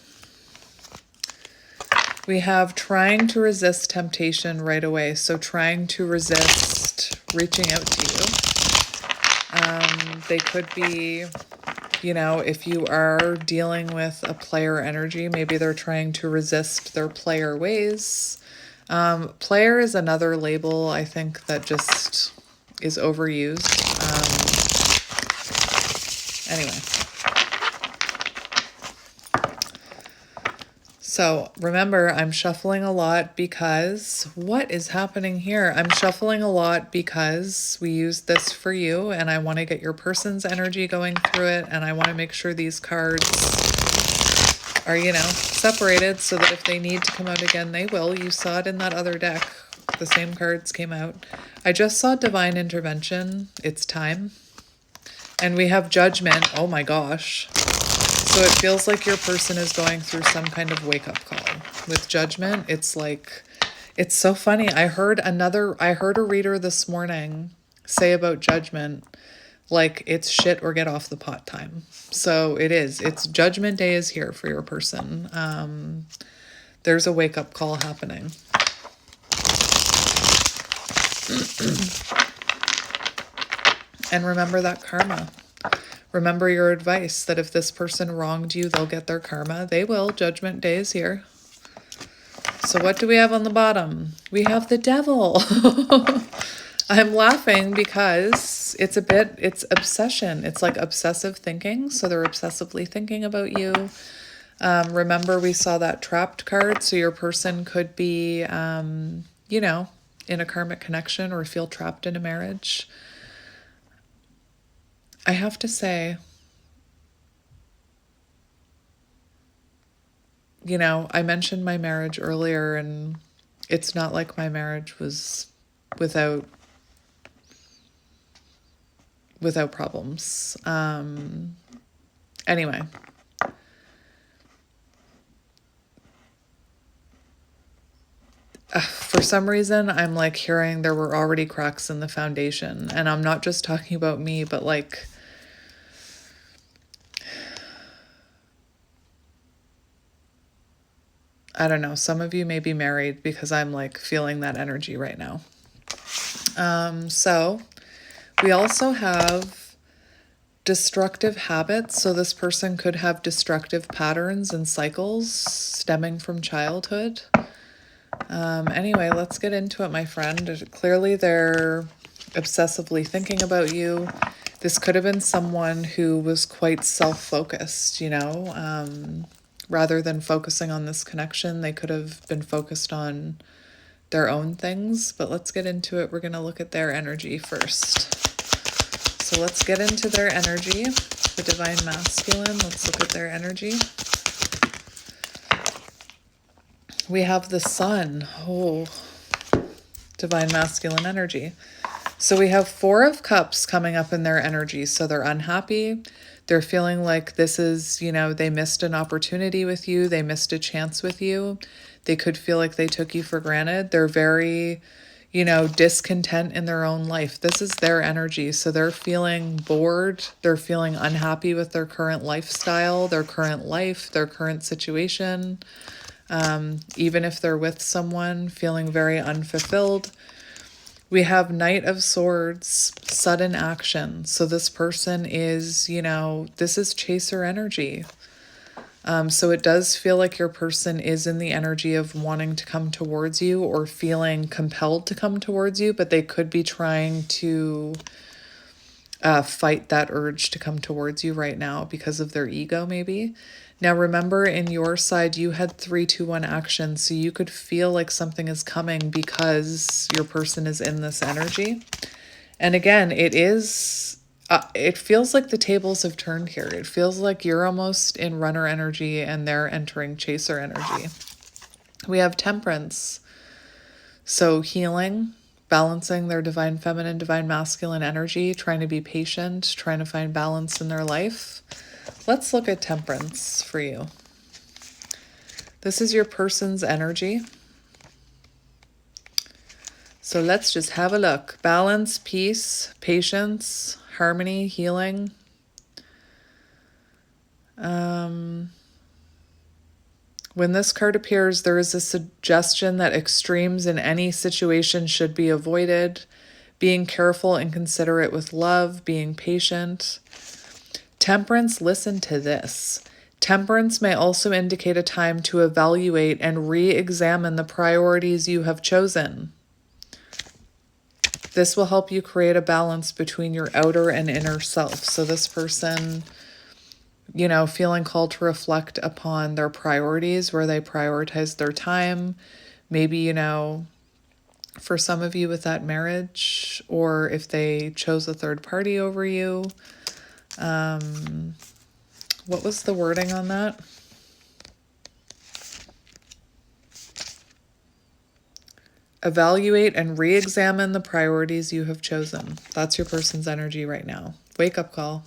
We have trying to resist temptation right away. So trying to resist reaching out to you. They could be, if you are dealing with a player energy, maybe they're trying to resist their player ways. Player is another label, I think, that just is overused. Anyway. So remember, I'm shuffling a lot because what is happening here? I'm shuffling a lot because we use this for you, and I want to get your person's energy going through it, and I want to make sure these cards are, separated so that if they need to come out again, they will. You saw it in that other deck. The same cards came out. I just saw divine intervention. It's time. And we have judgment. Oh my gosh. So it feels like your person is going through some kind of wake-up call. With judgment, it's like, it's so funny. I heard a reader this morning say about judgment, like it's shit or get off the pot time. So it is. It's judgment day is here for your person. There's a wake-up call happening. And remember that karma. Remember your advice that if this person wronged you, they'll get their karma. They will. Judgment day is here. So what do we have on the bottom? We have the devil. I'm laughing because it's obsession. It's like obsessive thinking. So they're obsessively thinking about you. Remember we saw that trapped card. So your person could be, in a karmic connection or feel trapped in a marriage. I have to say, you know, I mentioned my marriage earlier, and it's not like my marriage was without problems. Anyway, for some reason, I'm like hearing there were already cracks in the foundation. And I'm not just talking about me, but like, I don't know, some of you may be married because I'm like feeling that energy right now. So we also have destructive habits. So this person could have destructive patterns and cycles stemming from childhood. Anyway, let's get into it, my friend. Clearly, they're obsessively thinking about you. This could have been someone who was quite self-focused, you know. Rather than focusing on this connection, they could have been focused on their own things. But let's get into it. We're going to look at their energy first. So let's get into their energy. The Divine Masculine, let's look at their energy. We have the Sun. Oh, Divine Masculine energy. So we have 4 of Cups coming up in their energy. So they're unhappy. They're feeling like this is, you know, they missed an opportunity with you. They missed a chance with you. They could feel like they took you for granted. They're very, you know, discontent in their own life. This is their energy. So they're feeling bored. They're feeling unhappy with their current lifestyle, their current life, their current situation. Even if they're with someone, feeling very unfulfilled. We have Knight of Swords, sudden action. So this person is, you know, this is chaser energy. So it does feel like your person is in the energy of wanting to come towards you or feeling compelled to come towards you, but they could be trying to fight that urge to come towards you right now because of their ego, maybe. Now, remember, in your side, you had 3, 2, 1 action, so you could feel like something is coming because your person is in this energy. And again, it feels like the tables have turned here. It feels like you're almost in runner energy and they're entering chaser energy. We have Temperance. So healing, balancing their divine feminine, divine masculine energy, trying to be patient, trying to find balance in their life. Let's look at Temperance for you. This is your person's energy. So let's just have a look. Balance, peace, patience, harmony, healing. When this card appears, there is a suggestion that extremes in any situation should be avoided. Being careful and considerate with love, being patient. Temperance, listen to this. Temperance may also indicate a time to evaluate and re-examine the priorities you have chosen. This will help you create a balance between your outer and inner self. So this person, you know, feeling called to reflect upon their priorities, where they prioritize their time. Maybe, you know, for some of you with that marriage, or if they chose a third party over you. What was the wording on that? Evaluate and re-examine the priorities you have chosen. That's your person's energy right now. Wake up call.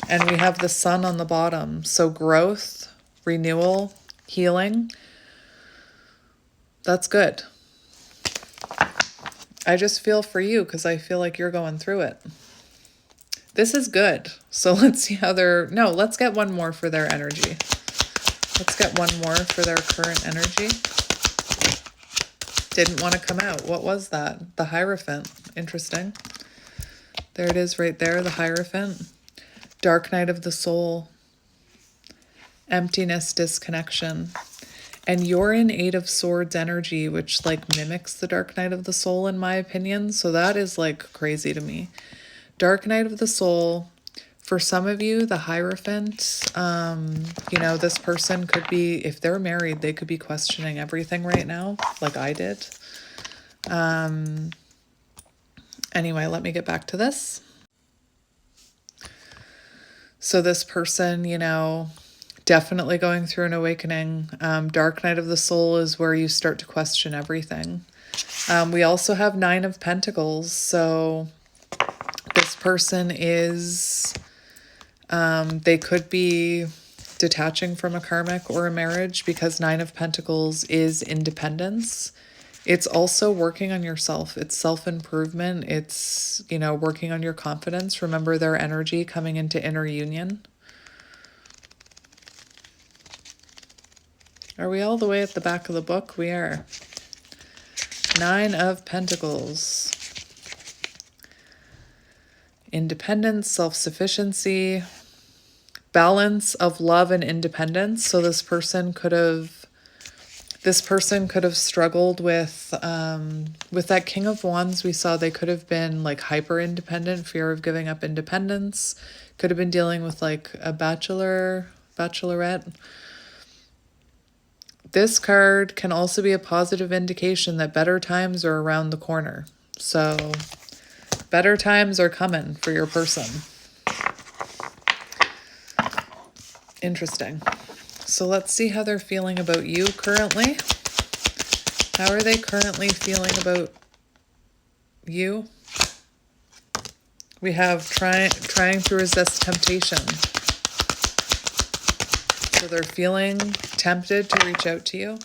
And we have the Sun on the bottom. So growth, renewal, healing. That's good. I just feel for you because I feel like you're going through it. This is good. So let's see how let's get one more for their energy. Let's get one more for their current energy. Didn't want to come out. What was that? The Hierophant. Interesting. There it is right there, the Hierophant. Dark night of the soul. Emptiness, disconnection. And you're in 8 of Swords energy, which like mimics the dark night of the soul in my opinion. So that is like crazy to me. Dark night of the soul. For some of you, the Hierophant, you know, this person could be, if they're married, they could be questioning everything right now, like I did. Anyway, let me get back to this. So this person, you know, Definitely going through an awakening. Dark night of the soul is where you start to question everything. We also have 9 of Pentacles. So this person is, they could be detaching from a karmic or a marriage, because 9 of Pentacles is independence. It's also working on yourself. It's self-improvement. It's, you know, working on your confidence. Remember their energy coming into inner union. Are we all the way at the back of the book? We are. 9 of Pentacles. Independence, self-sufficiency, balance of love and independence. So this person could have struggled with that King of Wands we saw. They could have been like hyper independent, fear of giving up independence. Could have been dealing with like a bachelorette. This card can also be a positive indication that better times are around the corner. So better times are coming for your person. Interesting. So let's see how they're feeling about you currently. How are they currently feeling about you? We have trying to resist temptation. So they're feeling tempted to reach out to you.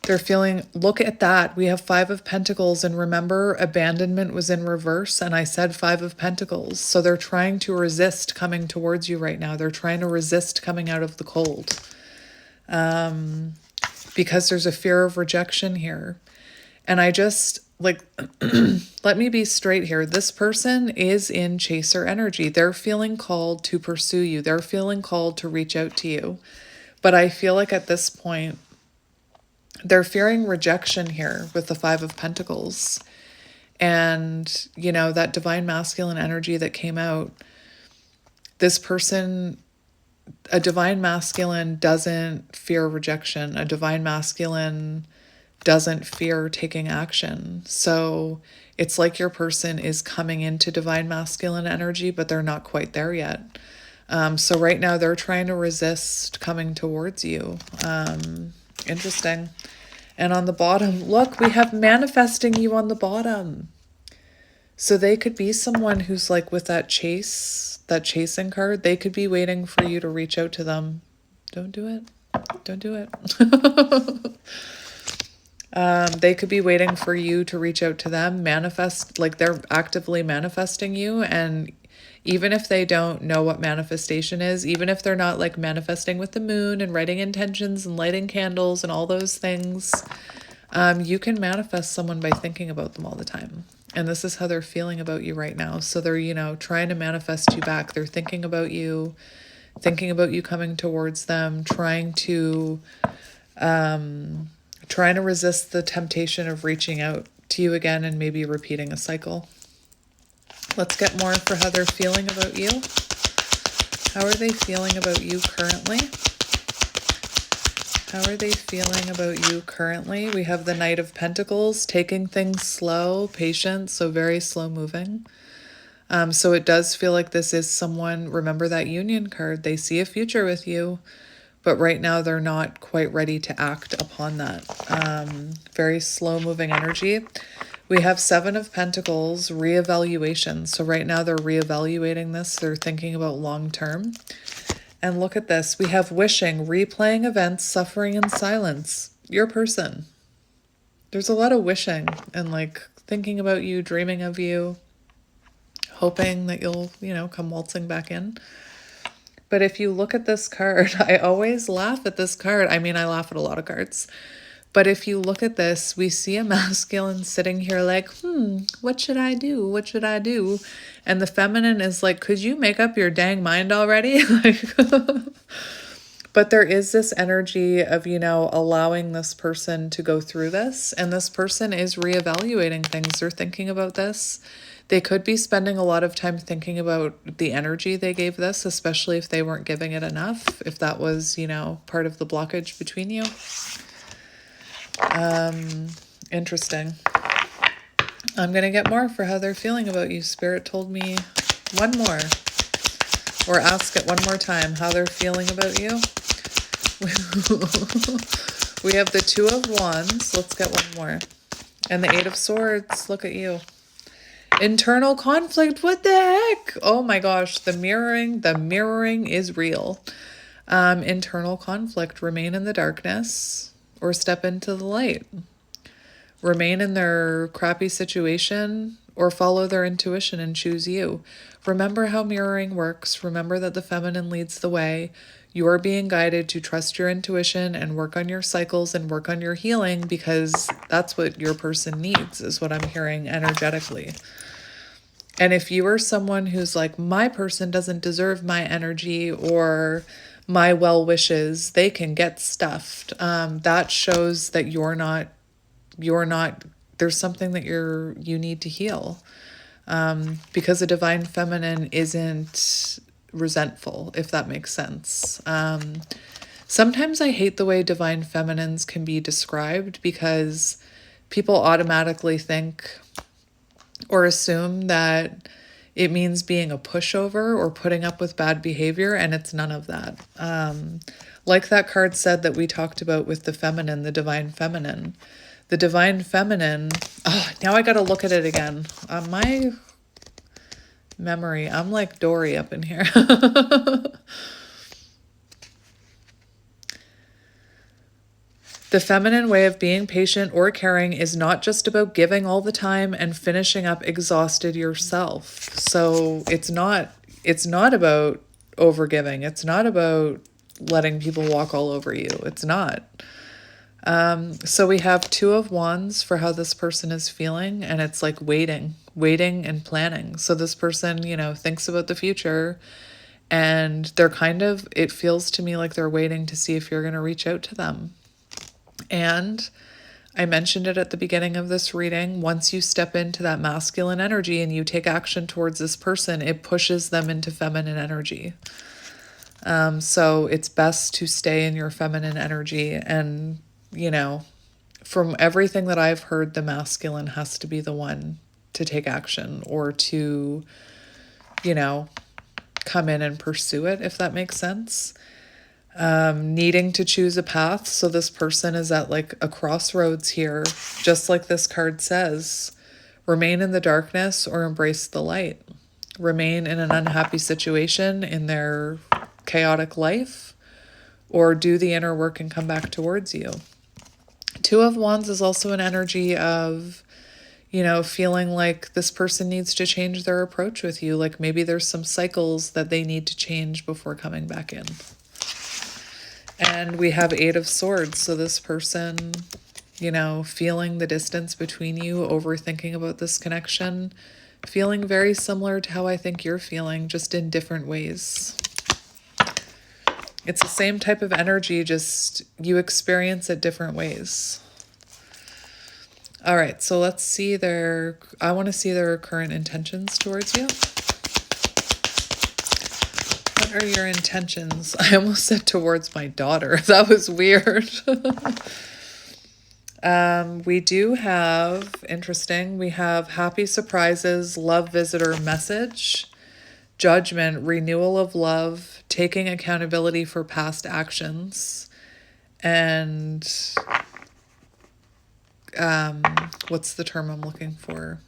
They're feeling, look at that. We have 5 of Pentacles, and remember, abandonment was in reverse, and I said 5 of Pentacles. So they're trying to resist coming towards you right now. They're trying to resist coming out of the cold. Because there's a fear of rejection here. And I just, like, let me be straight here. This person is in chaser energy. They're feeling called to pursue you. They're feeling called to reach out to you. But I feel like at this point, they're fearing rejection here with the 5 of Pentacles. And, you know, that divine masculine energy that came out, this person, a divine masculine doesn't fear rejection. A divine masculine doesn't fear taking action. So it's like your person is coming into divine masculine energy, but they're not quite there yet. So right now they're trying to resist coming towards you. Interesting. And on the bottom, look, we have manifesting you on the bottom. So they could be someone who's like with that chasing card. They could be waiting for you to reach out to them. Don't do it. Don't do it. They could be waiting for you to reach out to them, manifest, like they're actively manifesting you. And even if they don't know what manifestation is, even if they're not like manifesting with the moon and writing intentions and lighting candles and all those things, you can manifest someone by thinking about them all the time. And this is how they're feeling about you right now. So they're, you know, trying to manifest you back. They're thinking about you coming towards them, trying to resist the temptation of reaching out to you again and maybe repeating a cycle. Let's get more for how they're feeling about you. How are they feeling about you currently? How are they feeling about you currently? We have the Knight of Pentacles, taking things slow, patient, so very slow moving. So it does feel like this is someone, remember that Union card, they see a future with you, but right now they're not quite ready to act upon that. Very slow moving energy. We have 7 of Pentacles, reevaluation. So right now they're reevaluating this. They're thinking about long term. And look at this. We have wishing, replaying events, suffering in silence. Your person. There's a lot of wishing and like thinking about you, dreaming of you, hoping that you'll, you know, come waltzing back in. But if you look at this card, I always laugh at this card. I mean, I laugh at a lot of cards. But if you look at this, we see a masculine sitting here like, what should I do? What should I do? And the feminine is like, could you make up your dang mind already? But there is this energy of, you know, allowing this person to go through this. And this person is reevaluating things. They're thinking about this. They could be spending a lot of time thinking about the energy they gave this, especially if they weren't giving it enough, if that was, you know, part of the blockage between you. Interesting. I'm going to get more for how they're feeling about you. Spirit told me one more. Or ask it one more time how they're feeling about you. We have the Two of Wands. Let's get one more. And the Eight of Swords. Look at you. Internal conflict. What the heck? Oh my gosh. The mirroring is real. Internal conflict. Remain in the darkness or step into the light. Remain in their crappy situation or follow their intuition and choose you. Remember how mirroring works. Remember that the feminine leads the way. You are being guided to trust your intuition and work on your cycles and work on your healing, because that's what your person needs, is what I'm hearing energetically. And if you are someone who's like, my person doesn't deserve my energy or my well wishes, they can get stuffed. That shows that you're not, there's something that you need to heal. Because the divine feminine isn't resentful, if that makes sense. Sometimes I hate the way divine feminines can be described, because people automatically think or assume that it means being a pushover or putting up with bad behavior, and it's none of that. Like that card said that we talked about with the feminine, the divine feminine. The divine feminine, oh, now I got to look at it again. My memory, I'm like Dory up in here. The feminine way of being patient or caring is not just about giving all the time and finishing up exhausted yourself. So it's not about overgiving. It's not about letting people walk all over you. It's not. So we have Two of Wands for how this person is feeling, and it's like waiting and planning. So this person, thinks about the future, and they're it feels to me like they're waiting to see if you're going to reach out to them. And I mentioned it at the beginning of this reading. Once you step into that masculine energy and you take action towards this person, it pushes them into feminine energy. So it's best to stay in your feminine energy. And, from everything that I've heard, the masculine has to be the one to take action or to, come in and pursue it, if that makes sense. Needing to choose a path. So this person is at like a crossroads here, just like this card says. Remain in the darkness or embrace the light. Remain in an unhappy situation in their chaotic life, or do the inner work and come back towards you. Two of Wands is also an energy of, feeling like this person needs to change their approach with you. Like maybe there's some cycles that they need to change before coming back in. And we have Eight of Swords. So this person, feeling the distance between you, overthinking about this connection, feeling very similar to how I think you're feeling, just in different ways. It's the same type of energy, just you experience it different ways. All right, so let's see I want to see their current intentions towards you. What are your intentions? I almost said towards my daughter. That was weird. We do have, interesting, we have happy surprises, love visitor message, judgment, renewal of love, taking accountability for past actions, and what's the term I'm looking for?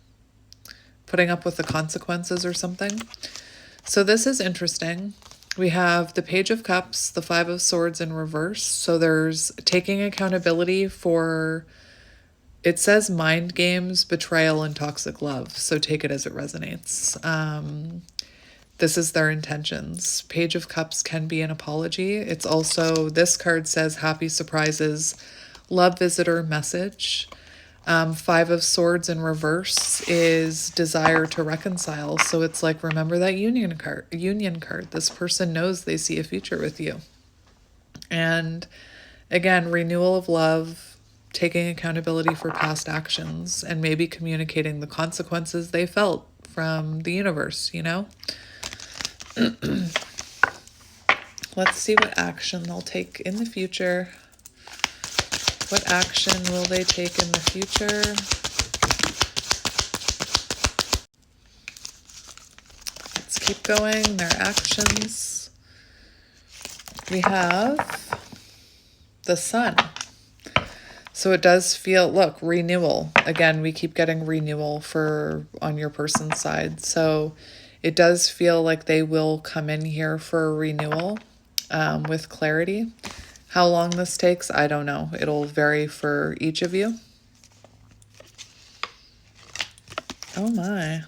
Putting up with the consequences or something. So this is interesting. We have the Page of Cups, the Five of Swords in reverse. So there's taking accountability for, it says mind games, betrayal, and toxic love. So take it as it resonates. This is their intentions. Page of Cups can be an apology. It's also, this card says happy surprises, love visitor message. Five of Swords in reverse is desire to reconcile. So it's like, remember that union card. This person knows they see a future with you. And again, renewal of love, taking accountability for past actions, and maybe communicating the consequences they felt from the universe, Let's see what action they'll take in the future. What action will they take in the future? Let's keep going, their actions. We have the Sun. So it does feel, look, renewal. Again, we keep getting renewal on your person's side. So it does feel like they will come in here for a renewal with clarity. How long this takes, I don't know. It'll vary for each of you. Oh my.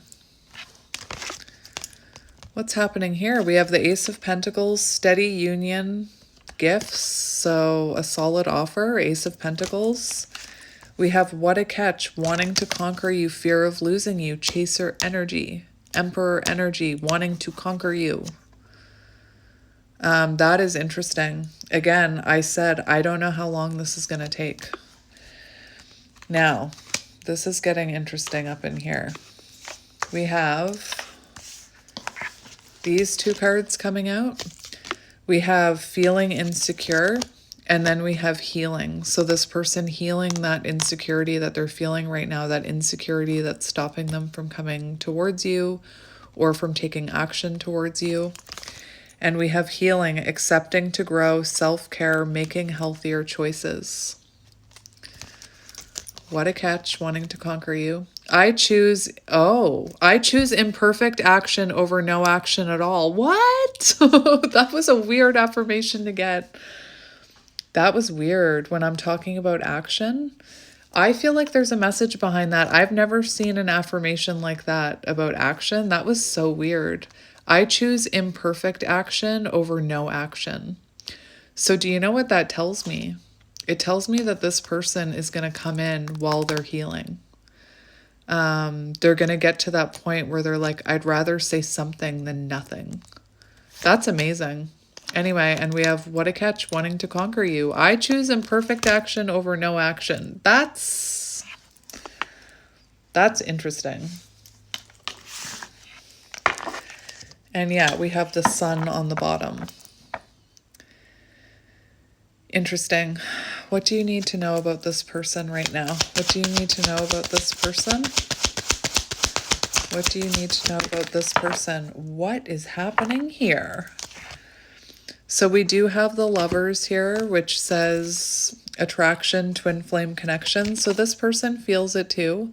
What's happening here? We have the Ace of Pentacles, steady union, gifts, so a solid offer, Ace of Pentacles. We have what a catch, wanting to conquer you, fear of losing you, chaser energy, emperor energy, wanting to conquer you. That is interesting. Again, I said, I don't know how long this is going to take. Now, this is getting interesting up in here. We have these two cards coming out. We have feeling insecure, and then we have healing. So this person healing that insecurity that they're feeling right now, that insecurity that's stopping them from coming towards you or from taking action towards you. And we have healing, accepting to grow, self-care, making healthier choices. What a catch, wanting to conquer you. I choose imperfect action over no action at all. What? That was a weird affirmation to get. That was weird. When I'm talking about action, I feel like there's a message behind that. I've never seen an affirmation like that about action. That was so weird. I choose imperfect action over no action. So do you know what that tells me? It tells me that this person is going to come in while they're healing. They're going to get to that point where they're like, I'd rather say something than nothing. That's amazing. Anyway, and we have what a catch, wanting to conquer you. I choose imperfect action over no action. That's interesting. And yeah, we have the Sun on the bottom. Interesting. What do you need to know about this person right now? What do you need to know about this person? What do you need to know about this person? What is happening here? So we do have the Lovers here, which says attraction, twin flame connection. So this person feels it too.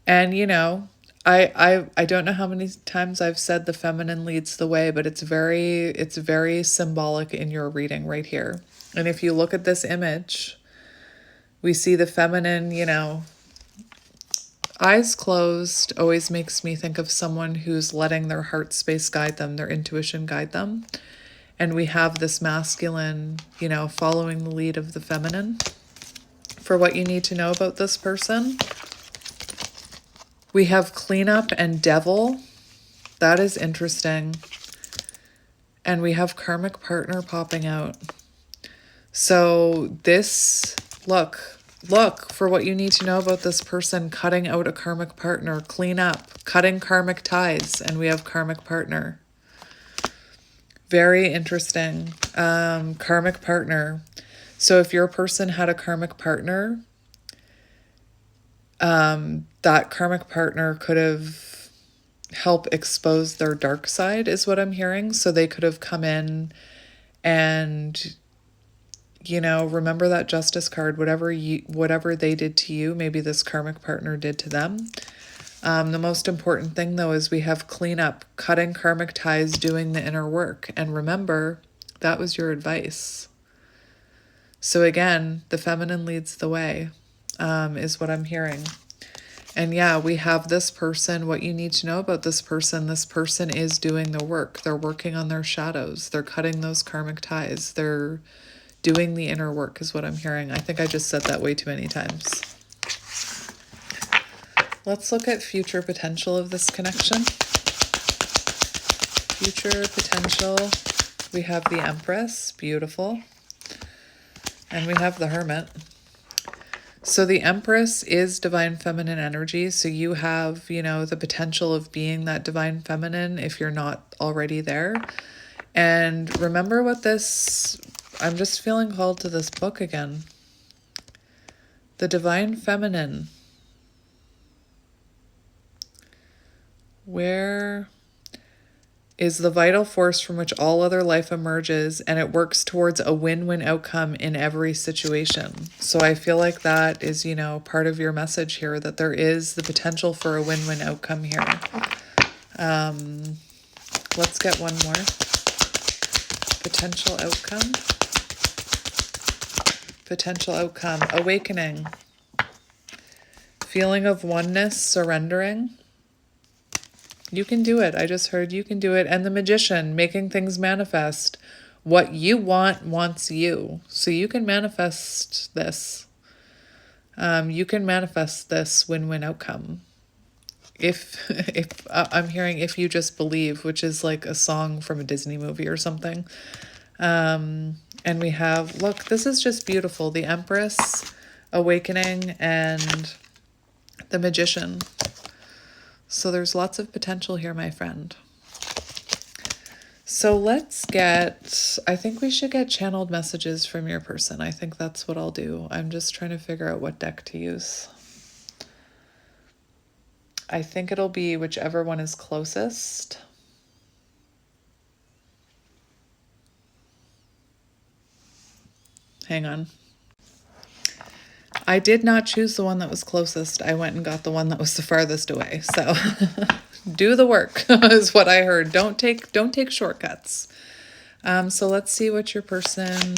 And you know, I don't know how many times I've said the feminine leads the way, but it's very symbolic in your reading right here. And if you look at this image, we see the feminine, you know, eyes closed always makes me think of someone who's letting their heart space guide them, their intuition guide them. And we have this masculine, you know, following the lead of the feminine. For what you need to know about this person, we have cleanup and devil. That is interesting. And we have karmic partner popping out. So this, look, for what you need to know about this person, cutting out a karmic partner, clean up, cutting karmic ties, and we have karmic partner. Very interesting. Karmic partner. So if your person had a karmic partner, that karmic partner could have helped expose their dark side, is what I'm hearing. So they could have come in and, you know, remember that Justice card, whatever they did to you, maybe this karmic partner did to them. The most important thing, though, is we have cleanup, cutting karmic ties, doing the inner work. And remember, that was your advice. So again, the feminine leads the way, is what I'm hearing. And yeah, we have this person, what you need to know about this person is doing the work. They're working on their shadows. They're cutting those karmic ties. They're doing the inner work is what I'm hearing. I think I just said that way too many times. Let's look at future potential of this connection. Future potential. We have the Empress, beautiful. And we have the Hermit. So the Empress is divine feminine energy. So you have, you know, the potential of being that divine feminine if you're not already there. And remember what this, I'm just feeling called to this book again. The divine feminine. Where is the vital force from which all other life emerges, and it works towards a win-win outcome in every situation. So I feel like that is, you know, part of your message here, that there is the potential for a win-win outcome here. Let's get one more. Potential outcome. Potential outcome. Awakening. Feeling of oneness, surrendering. You can do it. I just heard you can do it. And the Magician, making things manifest. What you want wants you. So you can manifest this. You can manifest this win-win outcome. If I'm hearing if you just believe, which is like a song from a Disney movie or something. And we have, look, this is just beautiful. The Empress, Awakening, and the Magician. So there's lots of potential here, my friend. So let's get, I think we should get channeled messages from your person. I think that's what I'll do. I'm just trying to figure out what deck to use. I think it'll be whichever one is closest. Hang on. I did not choose the one that was closest. I went and got the one that was the farthest away. So do the work is what I heard. Don't take shortcuts. So let's see what your person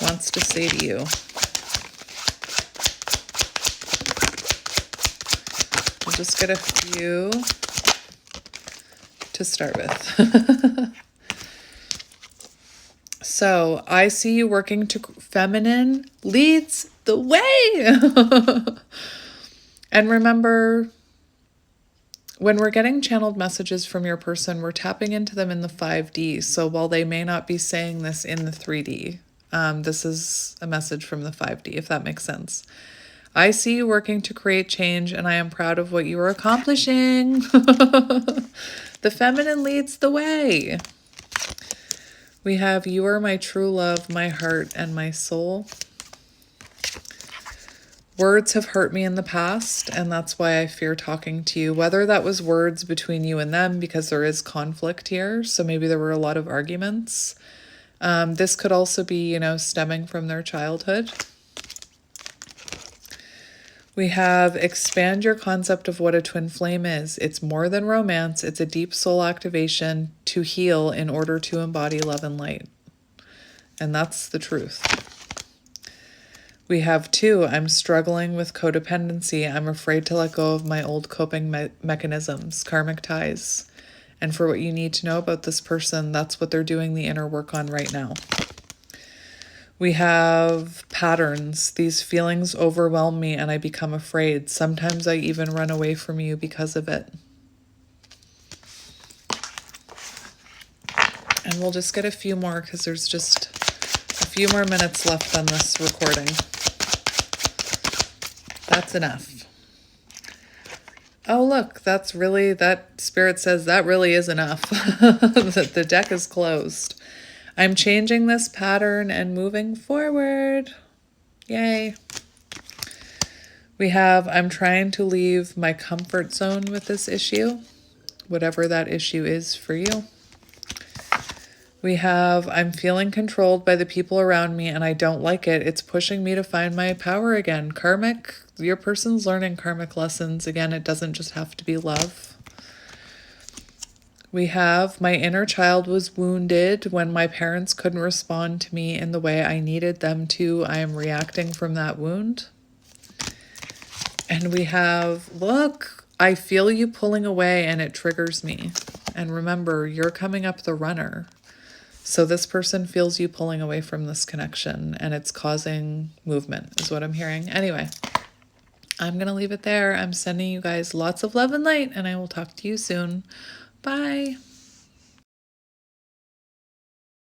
wants to say to you. We'll just get a few to start with. So I see you working to feminine leads the way. And remember, when we're getting channeled messages from your person, we're tapping into them in the 5D. So while they may not be saying this in the 3D, this is a message from the 5D, if that makes sense. I see you working to create change, and I am proud of what you are accomplishing. The feminine leads the way. We have, you are my true love, my heart, and my soul. Words have hurt me in the past, and that's why I fear talking to you. Whether that was words between you and them, because there is conflict here, so maybe there were a lot of arguments. This could also be, you know, stemming from their childhood. We have, expand your concept of what a twin flame is. It's more than romance. It's a deep soul activation to heal in order to embody love and light. And that's the truth. We have 2, I'm struggling with codependency. I'm afraid to let go of my old coping mechanisms, karmic ties. And for what you need to know about this person, that's what they're doing the inner work on right now. We have patterns. These feelings overwhelm me and I become afraid. Sometimes I even run away from you because of it. And we'll just get a few more because there's just a few more minutes left on this recording. That's enough. Oh, look, that's really, that spirit says that really is enough. The deck is closed. I'm changing this pattern and moving forward. Yay. We have, I'm trying to leave my comfort zone with this issue, whatever that issue is for you. We have, I'm feeling controlled by the people around me and I don't like it. It's pushing me to find my power again. Karmic, your person's learning karmic lessons. Again, it doesn't just have to be love. We have, my inner child was wounded when my parents couldn't respond to me in the way I needed them to. I am reacting from that wound. And we have, look, I feel you pulling away and it triggers me. And remember, you're coming up the runner. So this person feels you pulling away from this connection and it's causing movement is what I'm hearing. Anyway, I'm going to leave it there. I'm sending you guys lots of love and light and I will talk to you soon. Bye.